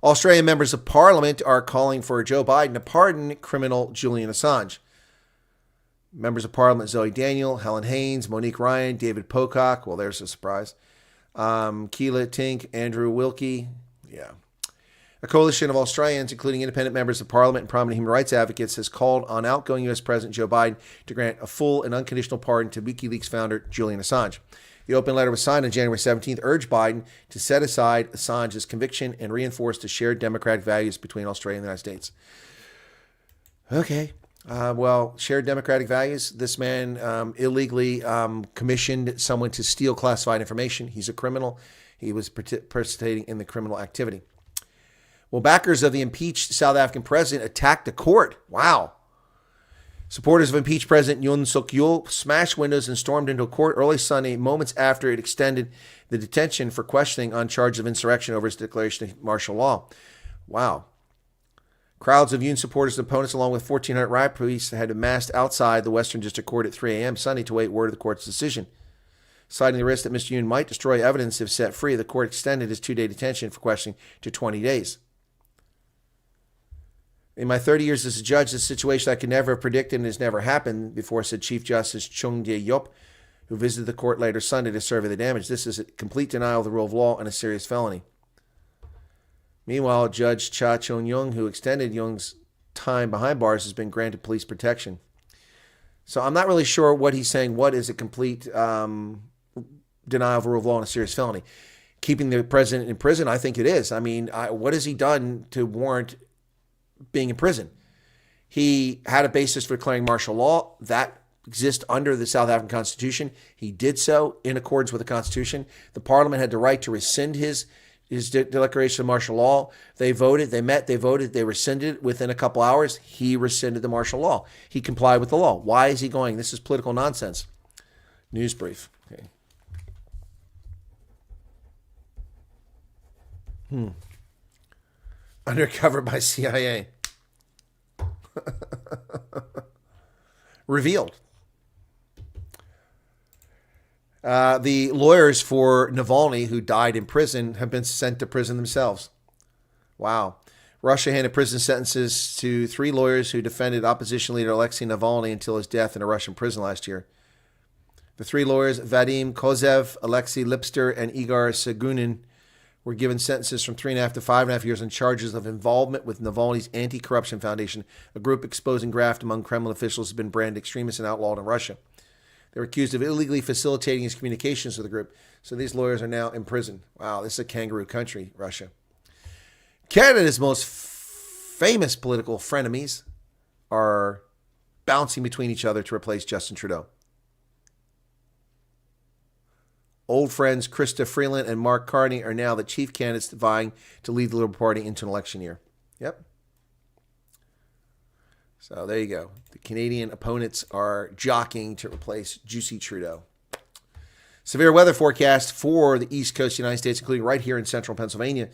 Australian members of parliament are calling for Joe Biden to pardon criminal Julian Assange. Members of Parliament Zoe Daniel, Helen Haynes, Monique Ryan, David Pocock. Well, there's a surprise. Keela Tink, Andrew Wilkie. Yeah. A coalition of Australians, including independent members of Parliament and prominent human rights advocates, has called on outgoing U.S. President Joe Biden to grant a full and unconditional pardon to WikiLeaks founder Julian Assange. The open letter was signed on January 17th, urged Biden to set aside Assange's conviction and reinforce the shared democratic values between Australia and the United States. Okay. Well, shared democratic values. This man illegally commissioned someone to steal classified information. He's a criminal. He was participating in the criminal activity. Well, backers of the impeached South African president attacked the court. Wow. Supporters of impeached President Yoon Suk Yeol smashed windows and stormed into a court early Sunday, moments after it extended the detention for questioning on charges of insurrection over his declaration of martial law. Wow. Crowds of Yoon supporters and opponents, along with 1,400 riot police, had amassed outside the Western District Court at 3 a.m. Sunday to await word of the court's decision. Citing the risk that Mr. Yoon might destroy evidence if set free, the court extended his 2-day detention for questioning to 20 days. In my 30 years as a judge, this situation I could never have predicted and has never happened before, said Chief Justice Chung Jae-yop, who visited the court later Sunday to survey the damage. This is a complete denial of the rule of law and a serious felony. Meanwhile, Judge Cha Chung-young, who extended Young's time behind bars, has been granted police protection. So I'm not really sure what he's saying. What is a complete denial of the rule of law and a serious felony? Keeping the president in prison, I think it is. I mean, what has he done to warrant being in prison? He had a basis for declaring martial law. That exists under the South African Constitution. He did so in accordance with the Constitution. The Parliament had the right to rescind his declaration of martial law. They voted, they met, they voted, they rescinded it within a couple hours. He rescinded the martial law. He complied with the law. Why is he going? This is political nonsense. News brief. Okay. Undercover by CIA. Revealed. The lawyers for Navalny, who died in prison, have been sent to prison themselves. Wow. Russia handed prison sentences to 3 lawyers who defended opposition leader Alexei Navalny until his death in a Russian prison last year. The 3 lawyers, Vadim Kozev, Alexei Lipster, and Igor Segunin, were given sentences from 3.5 to 5.5 years on charges of involvement with Navalny's Anti-Corruption Foundation, a group exposing graft among Kremlin officials who have been branded extremists and outlawed in Russia. They were accused of illegally facilitating his communications with the group. So these lawyers are now in prison. Wow, this is a kangaroo country, Russia. Canada's most famous political frenemies are bouncing between each other to replace Justin Trudeau. Old friends Krista Freeland and Mark Carney are now the chief candidates vying to lead the Liberal Party into an election year. Yep. So there you go. The Canadian opponents are jockeying to replace Juicy Trudeau. Severe weather forecast for the East Coast of the United States, including right here in central Pennsylvania.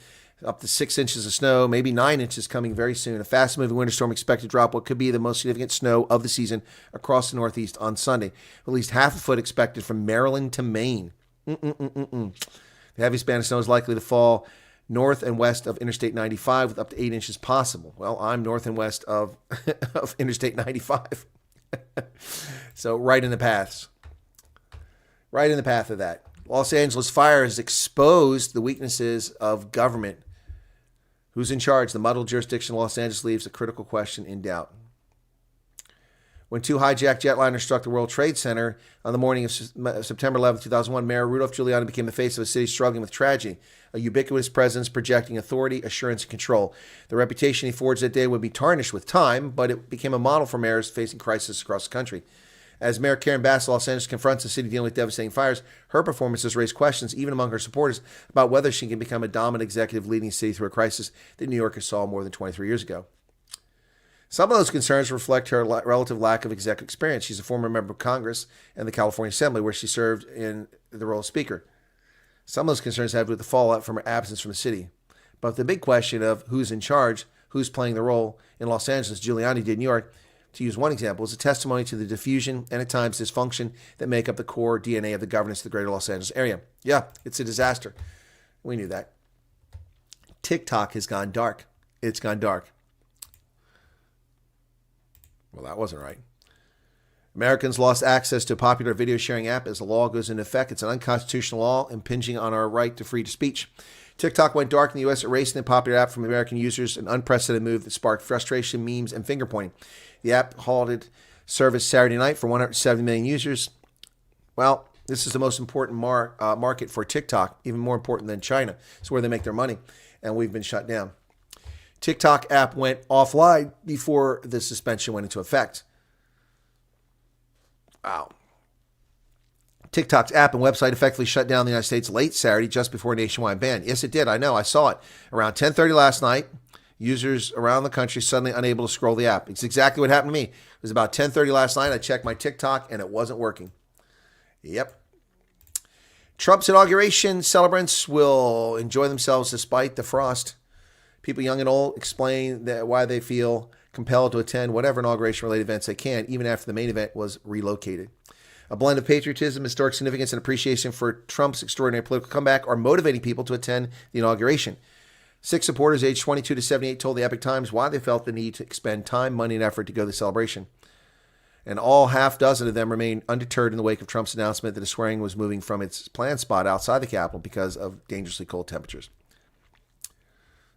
Up to 6 inches of snow, maybe 9 inches coming very soon. A fast-moving winter storm expected to drop what could be the most significant snow of the season across the Northeast on Sunday. At least half a foot expected from Maryland to Maine. The heavy span of snow is likely to fall north and west of Interstate 95 with up to 8 inches possible. Well, I'm north and west of Interstate 95. So right in the paths. Right in the path of that. Los Angeles fire has exposed the weaknesses of government. Who's in charge? The muddled jurisdiction of Los Angeles leaves a critical question in doubt. When 2 hijacked jetliners struck the World Trade Center on the morning of September 11, 2001, Mayor Rudolph Giuliani became the face of a city struggling with tragedy, a ubiquitous presence projecting authority, assurance, and control. The reputation he forged that day would be tarnished with time, but it became a model for mayors facing crisis across the country. As Mayor Karen Bass of Los Angeles confronts the city dealing with devastating fires, her performances raise questions, even among her supporters, about whether she can become a dominant executive leading the city through a crisis that New Yorkers saw more than 23 years ago. Some of those concerns reflect her relative lack of executive experience. She's a former member of Congress and the California Assembly, where she served in the role of Speaker. Some of those concerns have to do with the fallout from her absence from the city. But the big question of who's in charge, who's playing the role in Los Angeles, Giuliani did in New York, to use one example, is a testimony to the diffusion and at times dysfunction that make up the core DNA of the governance of the greater Los Angeles area. Yeah, it's a disaster. We knew that. TikTok has gone dark. It's gone dark. Well, that wasn't right. Americans lost access to a popular video sharing app as the law goes into effect. It's an unconstitutional law impinging on our right to free speech. TikTok went dark in the U.S., erasing the popular app from American users, an unprecedented move that sparked frustration, memes, and finger pointing. The app halted service Saturday night for 170 million users. Well, this is the most important market for TikTok, even more important than China. It's where they make their money, and we've been shut down. TikTok app went offline before the suspension went into effect. Wow. TikTok's app and website effectively shut down in the United States late Saturday, just before a nationwide ban. Yes, it did. I know. I saw it. Around 10:30 last night, users around the country suddenly unable to scroll the app. It's exactly what happened to me. It was about 10:30 last night. I checked my TikTok, and it wasn't working. Yep. Trump's inauguration celebrants will enjoy themselves despite the frost. People young and old explain why they feel compelled to attend whatever inauguration-related events they can, even after the main event was relocated. A blend of patriotism, historic significance, and appreciation for Trump's extraordinary political comeback are motivating people to attend the inauguration. 6 supporters aged 22 to 78 told the Epoch Times why they felt the need to expend time, money, and effort to go to the celebration. And all half dozen of them remained undeterred in the wake of Trump's announcement that a swearing was moving from its planned spot outside the Capitol because of dangerously cold temperatures.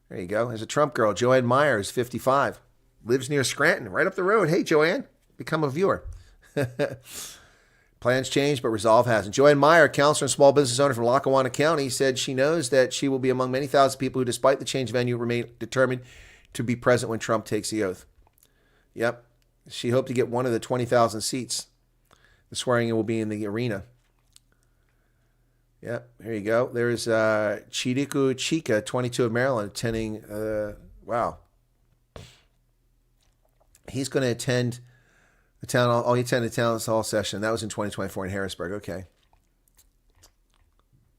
There you go. There's a Trump girl, Joanne Myers, 55. Lives near Scranton, right up the road. Hey, Joanne, become a viewer. Plans changed, but resolve hasn't. Joanne Meyer, counselor and small business owner from Lackawanna County, said she knows that she will be among many thousand people who, despite the change of venue, remain determined to be present when Trump takes the oath. Yep. She hoped to get one of the 20,000 seats. The swearing-in will be in the arena. Yep, here you go. There's Chidiku Chica, 22 of Maryland, attending. Wow. He's going to attend the town hall. Oh, he attended the town hall session. That was in 2024 in Harrisburg. Okay.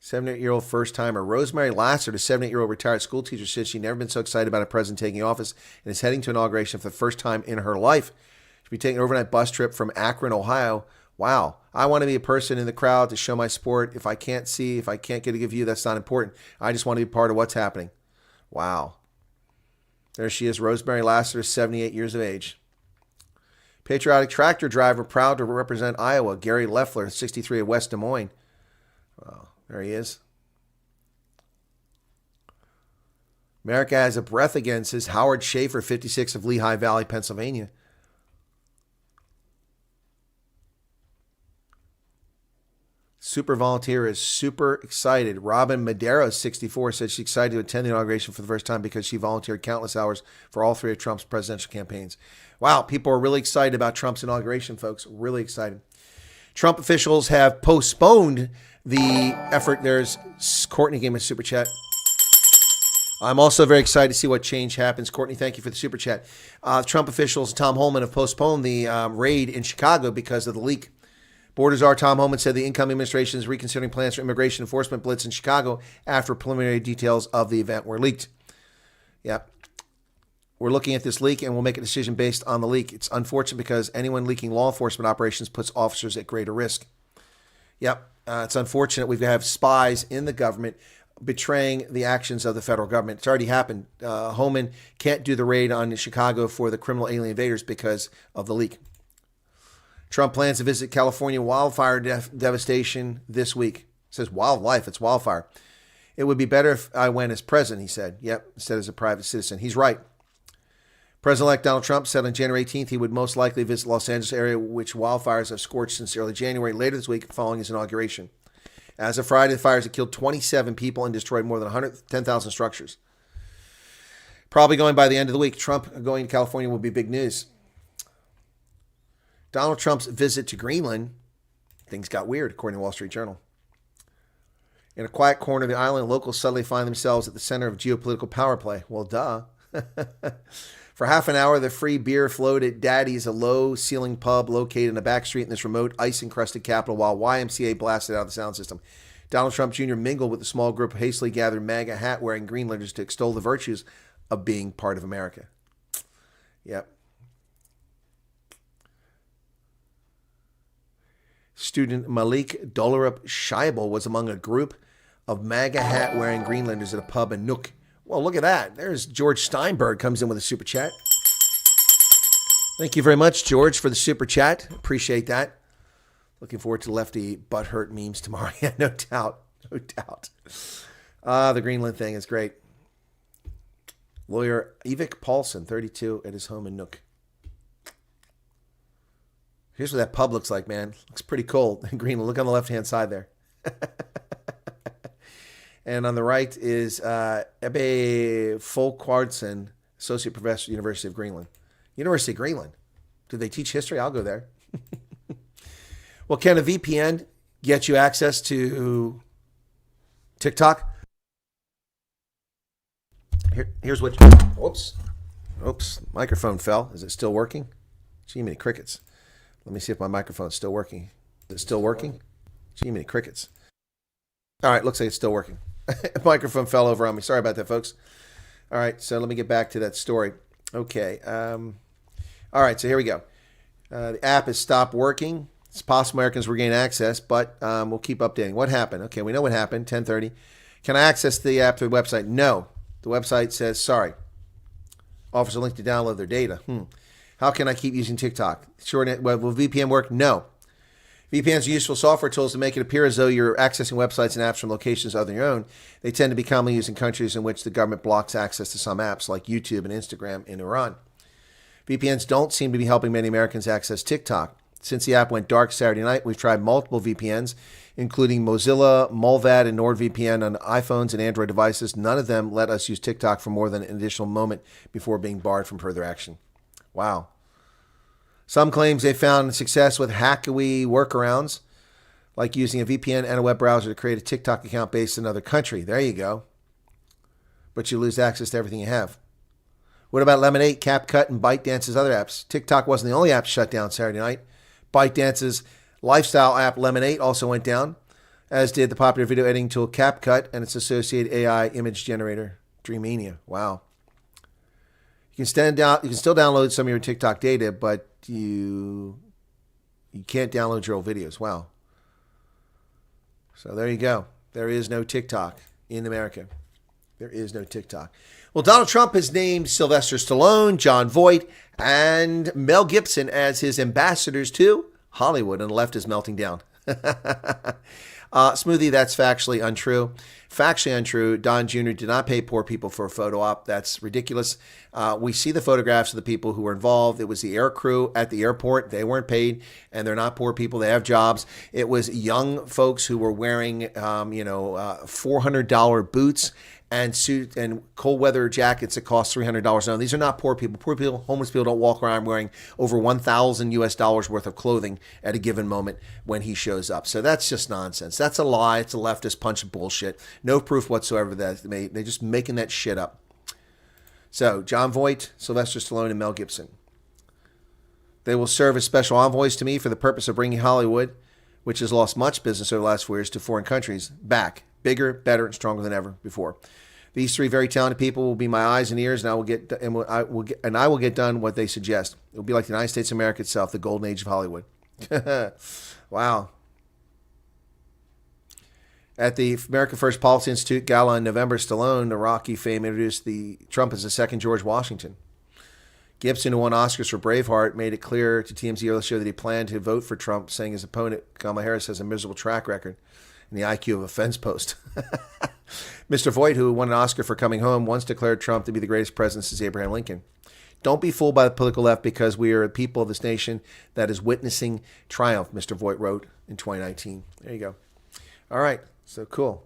78-year-old first-timer Rosemary Lassard, a 78-year-old retired school teacher, said she'd never been so excited about a president taking office and is heading to inauguration for the first time in her life. She'll be taking an overnight bus trip from Akron, Ohio. Wow. I want to be a person in the crowd to show my support. If I can't get a good view, that's not important. I just want to be part of what's happening. Wow. There she is, Rosemary Lassiter, 78 years of age. Patriotic tractor driver, proud to represent Iowa, Gary Leffler, 63 of West Des Moines. Wow. There he is. America has a breath again, says Howard Schaefer, 56 of Lehigh Valley, Pennsylvania. Super volunteer is super excited. Robin Madero, 64, said she's excited to attend the inauguration for the first time because she volunteered countless hours for all 3 of Trump's presidential campaigns. Wow, people are really excited about Trump's inauguration, folks. Really excited. Trump officials have postponed the effort. There's Courtney gave me a super chat. I'm also very excited to see what change happens. Courtney, thank you for the super chat. Trump officials, Tom Holman, have postponed the raid in Chicago because of the leak. Borders Czar Tom Homan said the incoming administration is reconsidering plans for immigration enforcement blitz in Chicago after preliminary details of the event were leaked. Yep. We're looking at this leak and we'll make a decision based on the leak. It's unfortunate because anyone leaking law enforcement operations puts officers at greater risk. Yep. It's unfortunate we have spies in the government betraying the actions of the federal government. It's already happened. Homan can't do the raid on Chicago for the criminal alien invaders because of the leak. Trump plans to visit California wildfire devastation this week. It says wildlife, it's wildfire. It would be better if I went as president, he said. Yep, instead as a private citizen. He's right. President-elect Donald Trump said on January 18th he would most likely visit Los Angeles area, which wildfires have scorched since early January, later this week following his inauguration. As of Friday, the fires have killed 27 people and destroyed more than 110,000 structures. Probably going by the end of the week, Trump going to California will be big news. Donald Trump's visit to Greenland, things got weird, according to the Wall Street Journal. In a quiet corner of the island, locals suddenly find themselves at the center of geopolitical power play. Well, duh. For half an hour, the free beer flowed at Daddy's, a low-ceiling pub located in a back street in this remote, ice-encrusted capital, while YMCA blasted out the sound system. Donald Trump Jr. mingled with a small group of hastily gathered MAGA hat-wearing Greenlanders to extol the virtues of being part of America. Yep. Student Malik Dolarup Scheibel was among a group of MAGA hat-wearing Greenlanders at a pub in Nook. Well, look at that. There's George Steinberg comes in with a super chat. Thank you very much, George, for the super chat. Appreciate that. Looking forward to lefty butthurt memes tomorrow. Yeah, no doubt. No doubt. The Greenland thing is great. Lawyer Evik Paulson, 32, at his home in Nook. Here's what that pub looks like, man. Looks pretty cold in Greenland. Look on the left-hand side there. And on the right is Ebbe Folkwartsen, Associate Professor, University of Greenland. University of Greenland. Do they teach history? I'll go there. Well, can a VPN get you access to TikTok? Here's what... Oops. Microphone fell. Is it still working? Gee, many crickets. Let me see if my microphone's still working. Is it still working? Gee, many crickets. All right, looks like it's still working. Microphone fell over on me. Sorry about that, folks. All right, so let me get back to that story. Okay. All right, so here we go. The app has stopped working. It's possible Americans regain access, but we'll keep updating. What happened? Okay, we know what happened, 10:30. Can I access the app through the website? No. The website says, sorry. Offers a link to download their data. How can I keep using TikTok? Will VPN work? No. VPNs are useful software tools to make it appear as though you're accessing websites and apps from locations other than your own. They tend to be commonly used in countries in which the government blocks access to some apps, like YouTube and Instagram in Iran. VPNs don't seem to be helping many Americans access TikTok. Since the app went dark Saturday night, we've tried multiple VPNs, including Mozilla, Mullvad, and NordVPN on iPhones and Android devices. None of them let us use TikTok for more than an additional moment before being barred from further action. Wow. Some claims they found success with hackery workarounds, like using a VPN and a web browser to create a TikTok account based in another country. There you go. But you lose access to everything you have. What about Lemonade, CapCut, and ByteDance's other apps? TikTok wasn't the only app shut down Saturday night. ByteDance's lifestyle app Lemonade also went down, as did the popular video editing tool CapCut and its associated AI image generator, Dreamania. Wow. You can still download some of your TikTok data, but you can't download your old videos. Wow. So there you go. There is no TikTok in America. There is no TikTok. Well, Donald Trump has named Sylvester Stallone, Jon Voight, and Mel Gibson as his ambassadors to Hollywood, and the left is melting down. Smoothie, that's factually untrue. Factually untrue. Don Jr. did not pay poor people for a photo op. That's ridiculous. We see the photographs of the people who were involved. It was the air crew at the airport. They weren't paid, and they're not poor people. They have jobs. It was young folks who were wearing, $400 boots and suit and cold weather jackets that cost $300. Now, these are not poor people. Poor people, homeless people don't walk around wearing over $1,000 worth of clothing at a given moment when he shows up. So that's just nonsense. That's a lie. It's a leftist punch of bullshit. No proof whatsoever that they're just making that shit up. So, Jon Voight, Sylvester Stallone, and Mel Gibson. They will serve as special envoys to me for the purpose of bringing Hollywood, which has lost much business over the last 4 years, to foreign countries, back. Bigger, better, and stronger than ever before. These three very talented people will be my eyes and ears, and I will get done what they suggest. It will be like the United States of America itself, the golden age of Hollywood. Wow. At the America First Policy Institute Gala in November, Stallone, the Rocky fame, introduced Trump as the second George Washington. Gibson, who won Oscars for Braveheart, made it clear to TMZ earlier this year that he planned to vote for Trump, saying his opponent, Kamala Harris, has a miserable track record and the IQ of a fence post. Mr. Voight, who won an Oscar for Coming Home, once declared Trump to be the greatest president since Abraham Lincoln. Don't be fooled by the political left, because we are a people of this nation that is witnessing triumph, Mr. Voight wrote in 2019. There you go. All right. So cool.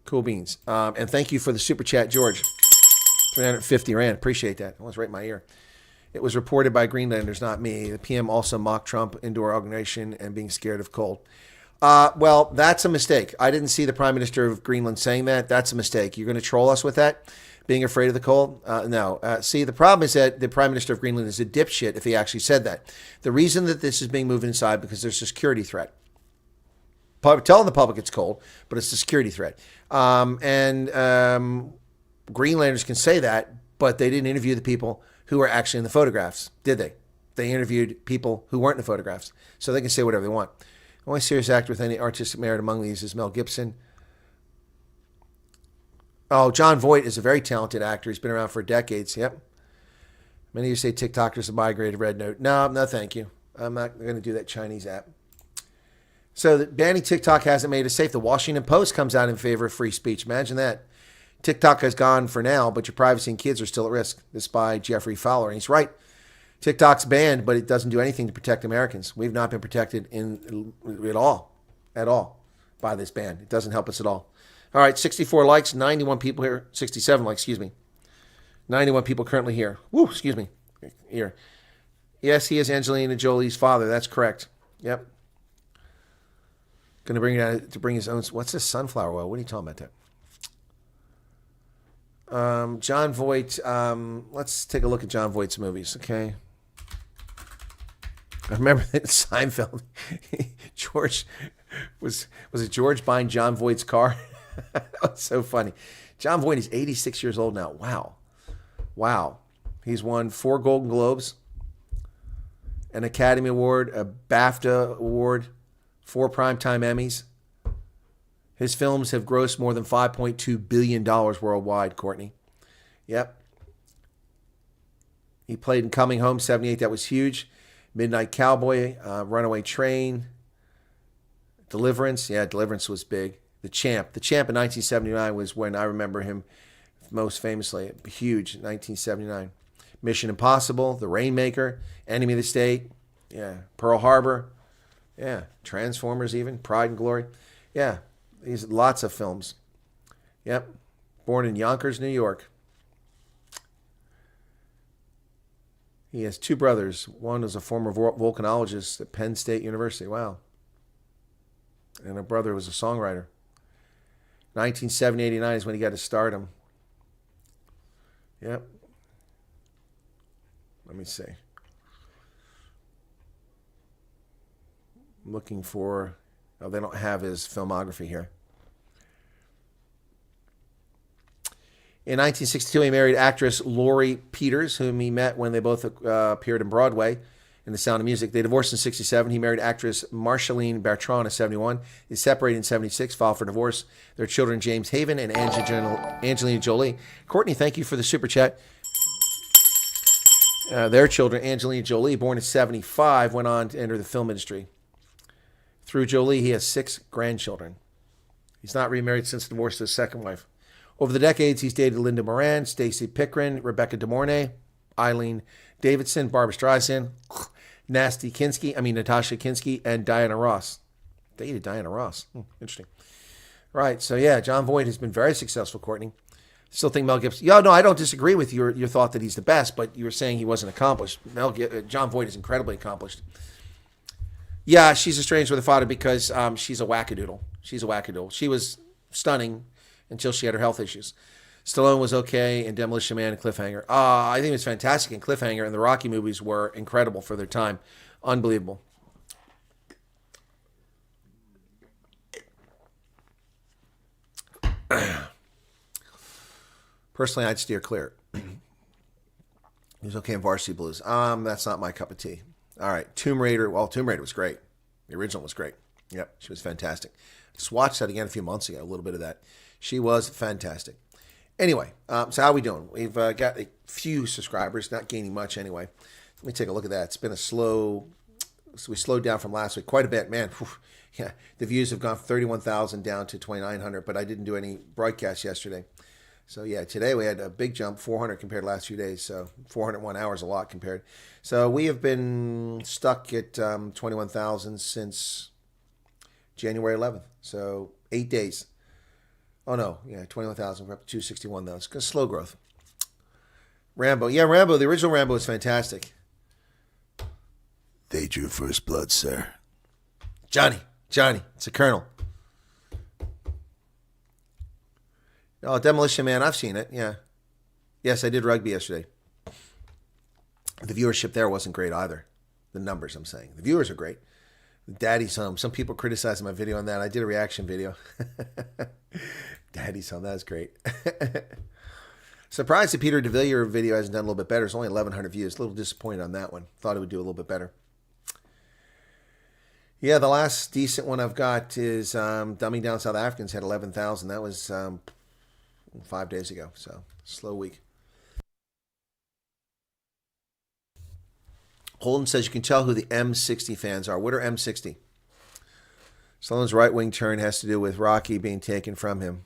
Cool beans. And thank you for the super chat, George. 350 Rand. Appreciate that. It was right in my ear. It was reported by Greenlanders, not me. The PM also mocked Trump indoor inauguration and being scared of cold. Well, that's a mistake. I didn't see the Prime Minister of Greenland saying that. That's a mistake. You're going to troll us with that? Being afraid of the cold? No. See, the problem is that the Prime Minister of Greenland is a dipshit if he actually said that. The reason that this is being moved inside because there's a security threat. Telling the public it's cold, but it's a security threat. Greenlanders can say that, but they didn't interview the people who were actually in the photographs, did they? They interviewed people who weren't in the photographs, so they can say whatever they want. The only serious actor with any artistic merit among these is Mel Gibson. Oh, John Voight is a very talented actor. He's been around for decades. Yep. Many of you say TikTokers have migrated to Red Note. No, thank you. I'm not going to do that Chinese app. So banning TikTok hasn't made it safe. The Washington Post comes out in favor of free speech. Imagine that. TikTok has gone for now, but your privacy and kids are still at risk. This by Jeffrey Fowler. And he's right. TikTok's banned, but it doesn't do anything to protect Americans. We've not been protected at all, by this ban. It doesn't help us at all. All right, 64 likes, 91 people here. 67 likes, excuse me. 91 people currently here. Woo, excuse me. Here. Yes, he is Angelina Jolie's father. That's correct. Yep. Going to bring it out to bring his own. What's this sunflower oil? What are you talking about that? John Voight. Let's take a look at John Voight's movies, okay? I remember that Seinfeld. George was it George buying John Voight's car? That was so funny. John Voight is 86 years old now. Wow. He's won 4 Golden Globes, an Academy Award, a BAFTA Award, 4 Primetime Emmys. His films have grossed more than $5.2 billion worldwide, Courtney. Yep. He played in Coming Home, 78. That was huge. Midnight Cowboy, Runaway Train, Deliverance. Yeah, Deliverance was big. The Champ in 1979 was when I remember him most famously. Huge, 1979. Mission Impossible, The Rainmaker, Enemy of the State, yeah, Pearl Harbor, yeah, Transformers even, Pride and Glory. Yeah, these lots of films. Yep. Born in Yonkers, New York. He has 2 brothers. One is a former volcanologist at Penn State University. Wow. And a brother was a songwriter. 1970-89 is when he got his stardom. Yep. Let me see. I'm looking for... Oh, they don't have his filmography here. In 1962, he married actress Laurie Peters, whom he met when they both appeared in Broadway in The Sound of Music. They divorced in 1967. He married actress Marceline Bertrand in 1971. They separated in 1976, filed for divorce. Their children, James Haven and Angelina Jolie. Courtney, thank you for the super chat. Their children, Angelina Jolie, born in 1975, went on to enter the film industry. Through Jolie, he has 6 grandchildren. He's not remarried since the divorce of his second wife. Over the decades, he's dated Linda Moran, Stacey Pickren, Rebecca De Mornay, Eileen Davidson, Barbara Streisand, Natasha Kinski, and Diana Ross. Dated Diana Ross. Interesting. Right, so yeah, John Voight has been very successful, Courtney. Still think Mel Gibson... Yeah, no, I don't disagree with your thought that he's the best, but you were saying he wasn't accomplished. John Voight is incredibly accomplished. Yeah, she's estranged with her father because she's a wackadoodle. She was stunning until she had her health issues. Stallone was okay in Demolition Man and Cliffhanger. I think it was fantastic in Cliffhanger, and the Rocky movies were incredible for their time. Unbelievable. Personally, I'd steer clear. He was okay in Varsity Blues. That's not my cup of tea. All right, Tomb Raider. Well, Tomb Raider was great. The original was great. Yep, she was fantastic. Just watched that again a few months ago, a little bit of that. She was fantastic. Anyway, so how are we doing? We've got a few subscribers, not gaining much anyway. Let me take a look at that. It's been a slow... So we slowed down from last week quite a bit. Man, whew, yeah, the views have gone from 31,000 down to 2,900, but I didn't do any broadcasts yesterday. So yeah, today we had a big jump, 400 compared to last few days. So 401 hours, a lot compared. So we have been stuck at 21,000 since January 11th. So 8 days. Oh no, yeah, 21,000. We're up to 261 though. It's slow growth. Rambo. Yeah, Rambo. The original Rambo is fantastic. They drew first blood, sir. Johnny. It's a colonel. Oh, Demolition Man. I've seen it. Yeah. Yes, I did rugby yesterday. The viewership there wasn't great either. The numbers, I'm saying. The viewers are great. Daddy's Home. Some people criticizing my video on that. I did a reaction video. Daddy's Home. That was great. Surprised the Peter DeVilliers video hasn't done a little bit better. It's only 1,100 views. A little disappointed on that one. Thought it would do a little bit better. Yeah, the last decent one I've got is Dumbing Down South Africans had 11,000. That was 5 days ago. So, slow week. Holden says you can tell who the M60 fans are. What are M60? Stallone's right-wing turn has to do with Rocky being taken from him.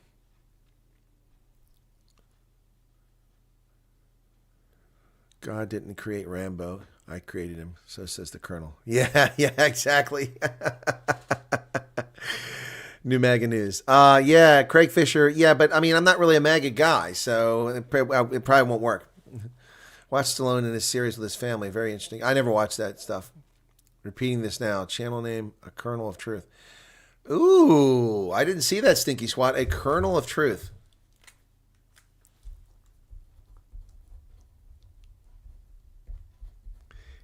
God didn't create Rambo. I created him. So says the Colonel. Yeah, exactly. New MAGA news. Yeah, Craig Fisher. Yeah, but I mean, I'm not really a MAGA guy, so it probably won't work. Watch Stallone in his series with his family. Very interesting. I never watched that stuff. Repeating this now. Channel name, A Kernel of Truth. Ooh, I didn't see that, Stinky Swat. A Kernel of Truth.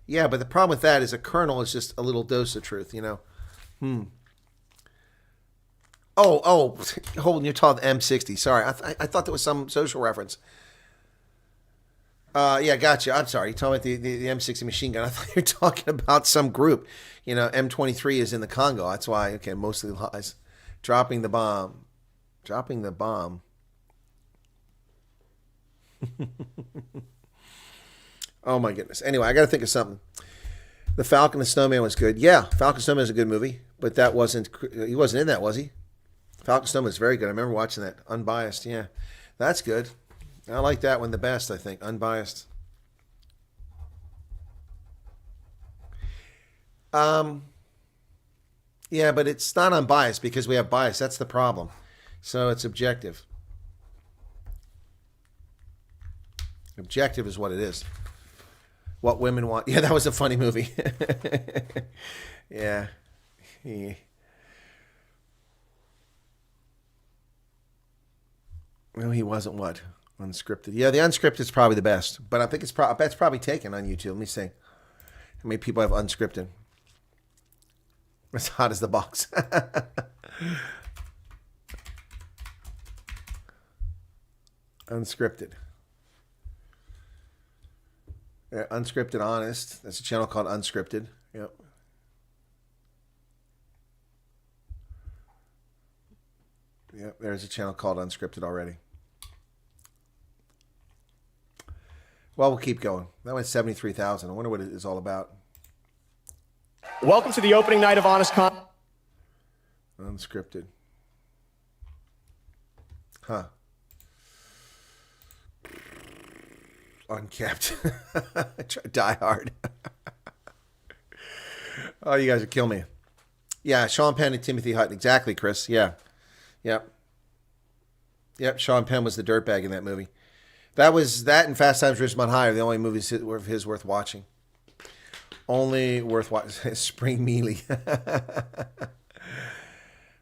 Yeah, but the problem with that is a kernel is just a little dose of truth, you know. Oh, Holden, you're talking M60. Sorry, I thought that was some social reference. Yeah, gotcha. I'm sorry. You're talking about the M60 machine gun. I thought you were talking about some group. You know, M23 is in the Congo. That's why, okay, mostly lies. Dropping the bomb. Dropping the bomb. Oh, my goodness. Anyway, I got to think of something. The Falcon and Snowman was good. Yeah, Falcon and Snowman is a good movie, but that wasn't, he wasn't in that, was he? Falcon and Snowman is very good. I remember watching that. Unbiased, yeah. That's good. I like that one the best, I think. Unbiased. Yeah, but it's not unbiased because we have bias. That's the problem. So it's objective. Objective is what it is. What women want. Yeah, that was a funny movie. Yeah. Well, he wasn't what? Unscripted. Yeah, the unscripted is probably the best. But I think it's probably taken on YouTube. Let me see. How many people have unscripted? As hot as the box. Unscripted. Yeah, Unscripted Honest. That's a channel called Unscripted. Yep. Yep, there's a channel called Unscripted already. Well, we'll keep going. That went 73,000. I wonder what it is all about. Welcome to the opening night of Honest Con. Unscripted. Huh. Unkept. Die Hard. Oh, you guys are killing me. Yeah, Sean Penn and Timothy Hutton. Exactly, Chris. Yeah. Yep. Sean Penn was the dirtbag in that movie. That and Fast Times at Ridgemont High are the only movies of his worth watching. Only worth watching. Spring Mealy.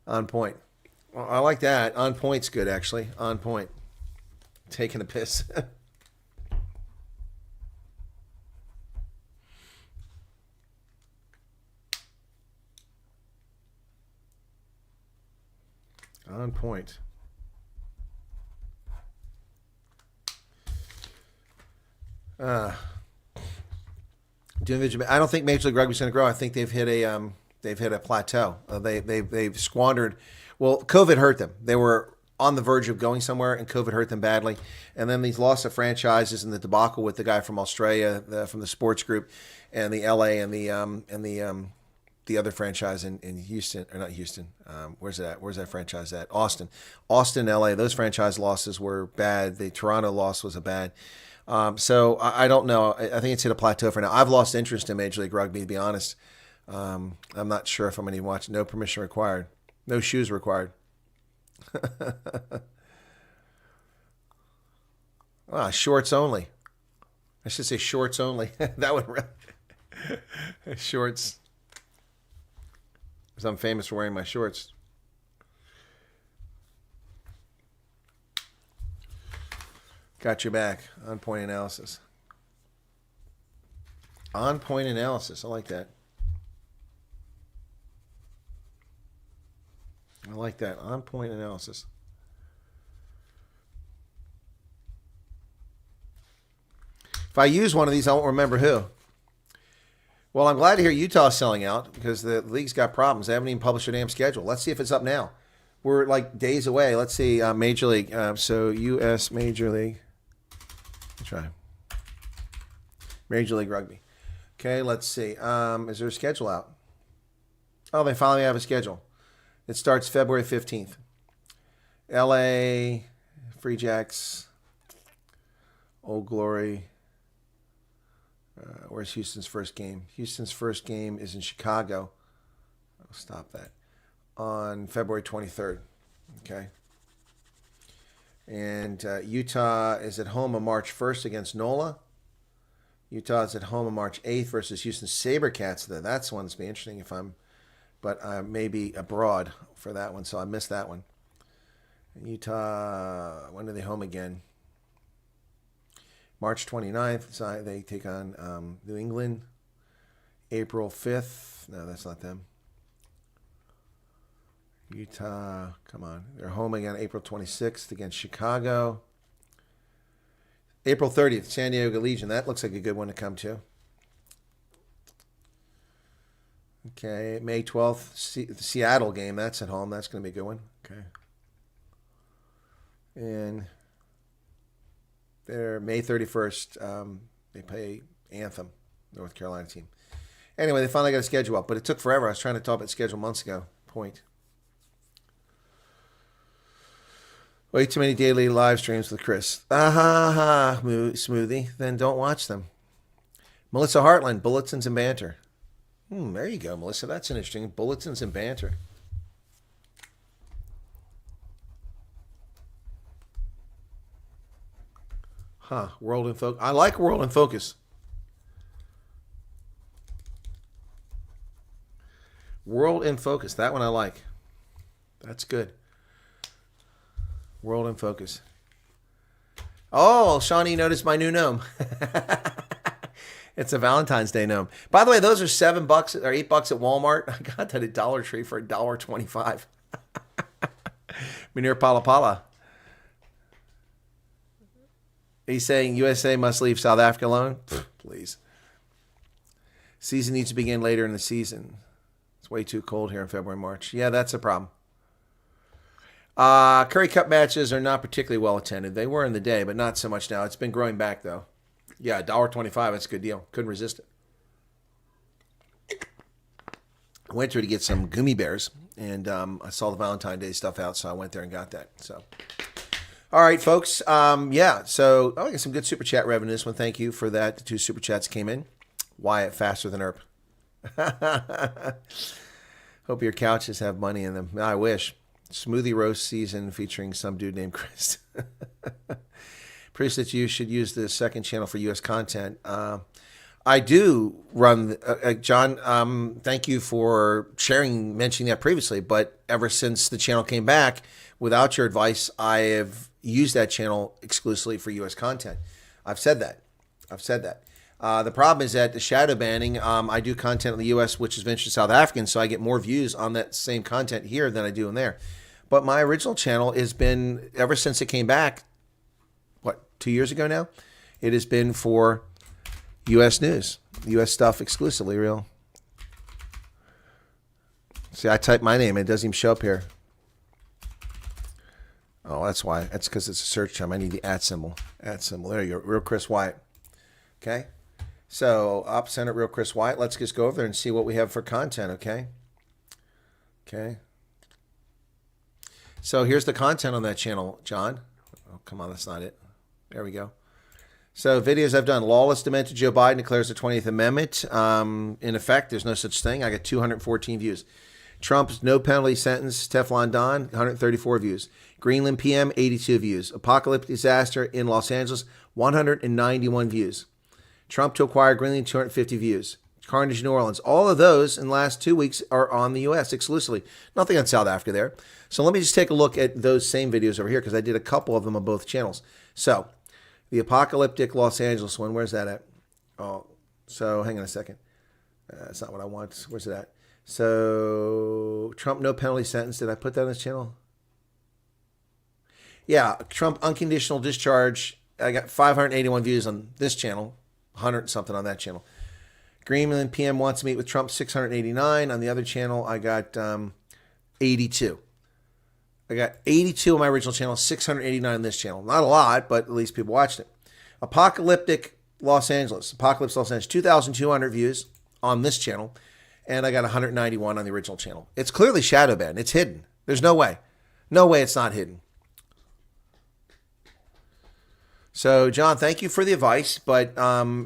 On point. Well, I like that. On point's good, actually. On point. Taking a piss. On point. I don't think Major League Rugby's going to grow. I think they've hit a plateau. They've squandered. Well, COVID hurt them. They were on the verge of going somewhere, and COVID hurt them badly. And then these loss of franchises and the debacle with the guy from Australia, from the sports group, and the LA and the other franchise in Houston, or not Houston. Where's it at? Where's that franchise at? Austin, LA. Those franchise losses were bad. The Toronto loss was a bad. So I don't know. I think it's hit a plateau for now. I've lost interest in Major League Rugby, to be honest. I'm not sure if I'm going to watch. No permission required. No shoes required. Shorts only. I should say shorts only. That would shorts. Because I'm famous for wearing my shorts. Got your back. On point analysis. On point analysis. I like that. I like that. On point analysis. If I use one of these, I won't remember who. Well, I'm glad to hear Utah's selling out because the league's got problems. They haven't even published their damn schedule. Let's see if it's up now. We're like days away. Let's see. Major League. So U.S. Major League. Let's try. Major League Rugby. Okay, let's see. Is there a schedule out? Oh, they finally have a schedule. It starts February 15th. L.A., Free Jacks, Old Glory. Where's Houston's first game? Houston's first game is in Chicago. I'll stop that. On February 23rd. Okay. And Utah is at home on March 1st against NOLA. Utah is at home on March 8th versus Houston SaberCats. That's one that's be interesting if I'm, but I may be abroad for that one, so I missed that one. Utah, when are they home again? March 29th, so they take on New England. April 5th. No, that's not them. Utah, come on. They're home again April 26th against Chicago. April 30th, San Diego Legion. That looks like a good one to come to. Okay, May 12th, the Seattle game. That's at home. That's going to be a good one. Okay. And they're May 31st. They play Anthem, North Carolina team. Anyway, they finally got a schedule up, but it took forever. I was trying to talk about the schedule months ago. Point. Way too many daily live streams with Chris. Smoothie. Then don't watch them. Melissa Hartland, Bulletins and Banter. There you go, Melissa. That's an interesting. Bulletins and Banter. World in Focus. I like World in Focus. World in Focus. That one I like. That's good. World in Focus. Oh, Shawnee noticed my new gnome. It's a Valentine's Day gnome. By the way, those are $7 or $8 at Walmart. I got that at Dollar Tree for $1.25. Munir Palapala. He's saying USA must leave South Africa alone? Please. Season needs to begin later in the season. It's way too cold here in February, March. Yeah, that's a problem. Curry Cup matches are not particularly well attended. They were in the day, but not so much now. It's been growing back, though. Yeah, $1.25, that's a good deal. Couldn't resist it. I went there to get some gummy bears, and I saw the Valentine's Day stuff out, so I went there and got that. So, all right, folks. Yeah, so I got some good Super Chat revenue this one. Thank you for that. The 2 Super Chats came in. Wyatt, faster than Earp. Hope your couches have money in them. I wish. Smoothie roast season featuring some dude named Chris. Chris, that you should use the second channel for U.S. content. I do run, John, thank you for mentioning that previously, but ever since the channel came back, without your advice, I have used that channel exclusively for U.S. content. I've said that. The problem is that the shadow banning, I do content in the U.S., which is venture to South African, so I get more views on that same content here than I do in there. But my original channel has been, ever since it came back, 2 years ago now, it has been for U.S. news, U.S. stuff exclusively, real. See, I type my name, and it doesn't even show up here. Oh, that's why. That's because it's a search term. I need the @ symbol. @ symbol. There you go. Real Chris Wyatt. Okay. So, up center, Real Chris Wyatt. Let's just go over there and see what we have for content, okay? Okay. So, here's the content on that channel, John. Oh, come on, that's not it. There we go. So, videos I've done. Lawless demented Joe Biden declares the 20th Amendment. In effect, there's no such thing. I got 214 views. Trump's no penalty sentence, Teflon Don, 134 views. Greenland PM, 82 views. Apocalyptic disaster in Los Angeles, 191 views. Trump to acquire Greenland, 250 views. Carnage New Orleans. All of those in the last 2 weeks are on the U.S. exclusively. Nothing on South Africa there. So let me just take a look at those same videos over here because I did a couple of them on both channels. So The apocalyptic Los Angeles one, where's that at? Oh, so hang on a second. That's not what I want. Where's it at? So, Trump no penalty sentence. Did I put that on this channel? Yeah, Trump unconditional discharge. I got 581 views on this channel, 100 something on that channel. Greenland PM wants to meet with Trump, 689. On the other channel, I got 82. I got 82 on my original channel, 689 on this channel. Not a lot, but at least people watched it. Apocalyptic Los Angeles. Apocalypse Los Angeles, 2,200 views on this channel. And I got 191 on the original channel. It's clearly shadow banned. It's hidden. There's no way. No way it's not hidden. So, John, thank you for the advice, but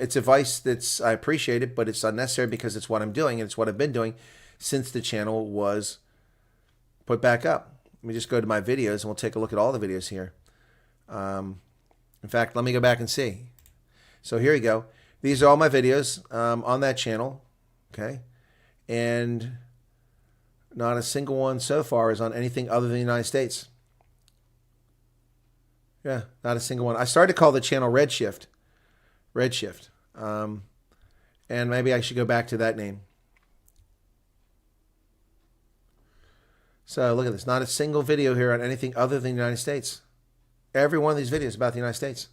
it's advice that's, I appreciate it, but it's unnecessary because it's what I'm doing, and it's what I've been doing since the channel was put back up. Let me just go to my videos, and we'll take a look at all the videos here. In fact, let me go back and see. So here you go. These are all my videos on that channel, okay? And not a single one so far is on anything other than the United States. Yeah, not a single one. I started to call the channel Redshift. Redshift. And maybe I should go back to that name. So look at this. Not a single video here on anything other than the United States. Every one of these videos is about the United States.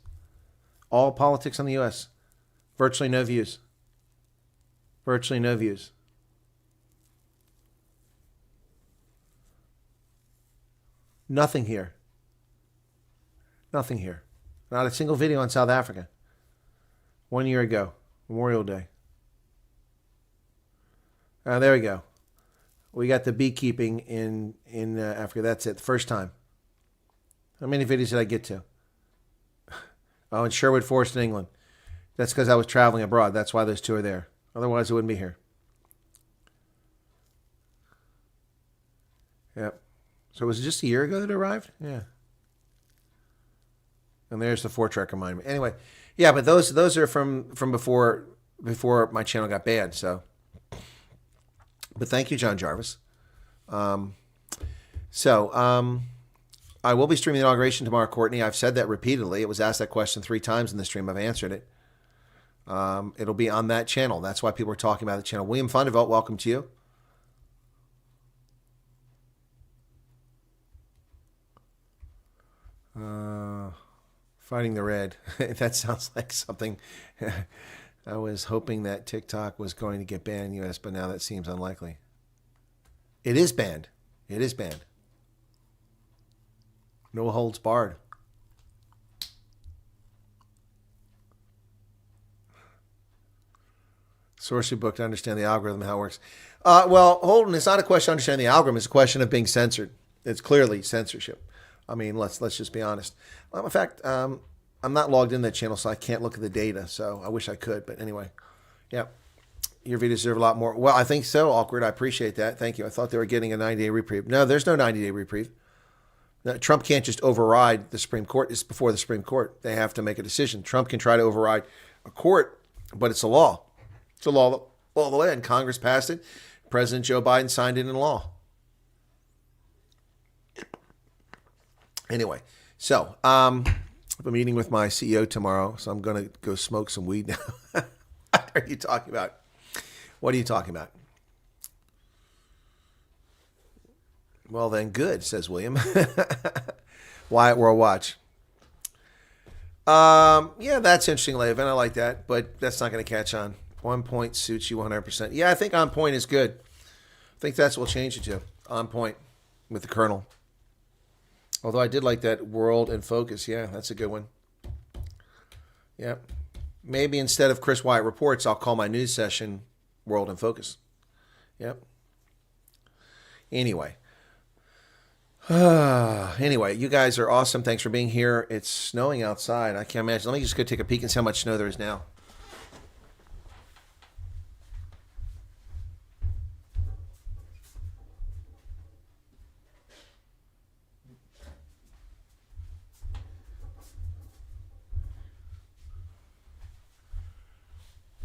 All politics on the U.S. Virtually no views. Virtually no views. Nothing here. Nothing here. Not a single video on South Africa. 1 year ago, Memorial Day. There we go. We got the beekeeping in Africa. That's it. The first time. How many videos did I get to? Oh, in Sherwood Forest in England. That's because I was traveling abroad. That's why those two are there. Otherwise, it wouldn't be here. Yep. So was it just a year ago that it arrived? Yeah. And there's the 4-track reminder. Anyway, yeah, but those are from before my channel got banned. So, but thank you, John Jarvis. I will be streaming the inauguration tomorrow, Courtney. I've said that repeatedly. It was asked that question 3 times in the stream. I've answered it. It'll be on that channel. That's why people are talking about the channel. William Fundevelt, welcome to you. Fighting the red. That sounds like something. I was hoping that TikTok was going to get banned in the U.S., but now that seems unlikely. It is banned. It is banned. No holds barred. Source book to understand the algorithm, how it works. Well, Holden, it's not a question of understanding the algorithm. It's a question of being censored. It's clearly censorship. I mean, let's just be honest. In fact, I'm not logged in that channel, so I can't look at the data. So I wish I could. But anyway, yeah. Your videos deserve a lot more. Well, I think so, Awkward. I appreciate that. Thank you. I thought they were getting a 90-day reprieve. No, there's no 90-day reprieve. No, Trump can't just override the Supreme Court. It's before the Supreme Court. They have to make a decision. Trump can try to override a court, but it's a law. It's a law all the way. And Congress passed it. President Joe Biden signed it into law. Anyway, so I have a meeting with my CEO tomorrow, so I'm going to go smoke some weed now. What are you talking about? What are you talking about? Well, then, good, says William. Wyatt World Watch. Yeah, that's interesting, Levin. I like that, but that's not going to catch on. 1 point suits you 100%. Yeah, I think on point is good. I think that's what we'll change it to. On point with the Colonel. Although I did like that World and Focus. Yeah, that's a good one. Yep. Maybe instead of Chris Wyatt Reports, I'll call my news session World and Focus. Yep. Anyway. Anyway, you guys are awesome. Thanks for being here. It's snowing outside. I can't imagine. Let me just go take a peek and see how much snow there is now.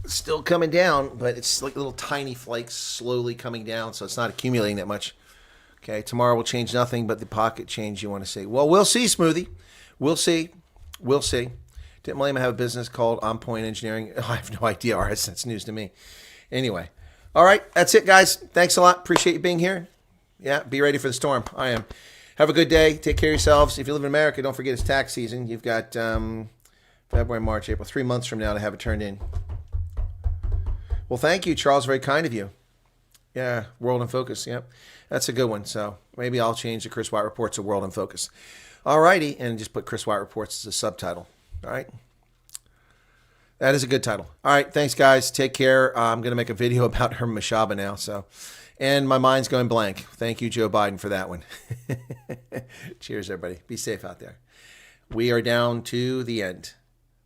Still coming down, but it's like little tiny flakes slowly coming down, so it's not accumulating that much. Okay, tomorrow will change nothing but the pocket change you want to see. Well, we'll see, Smoothie. We'll see. We'll see. Didn't Malema have a business called On Point Engineering? Oh, I have no idea, RS. That's news to me. Anyway. All right. That's it, guys. Thanks a lot. Appreciate you being here. Yeah, be ready for the storm. I am. Have a good day. Take care of yourselves. If you live in America, don't forget it's tax season. You've got February, March, April, 3 months from now to have it turned in. Well, thank you, Charles. Very kind of you. Yeah, World in Focus. Yep. That's a good one. So maybe I'll change the Chris Wyatt Reports to World in Focus. All righty. And just put Chris Wyatt Reports as a subtitle. All right. That is a good title. All right. Thanks, guys. Take care. I'm going to make a video about Herman Mashaba now. So, and my mind's going blank. Thank you, Joe Biden, for that one. Cheers, everybody. Be safe out there. We are down to the end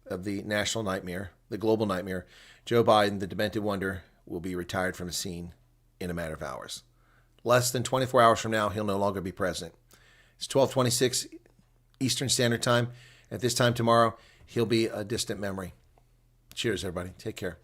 of the national nightmare, the global nightmare. Joe Biden, the demented wonder, will be retired from the scene in a matter of hours. Less than 24 hours from now, he'll no longer be president. It's 12:26 Eastern Standard Time. At this time tomorrow, he'll be a distant memory. Cheers, everybody. Take care.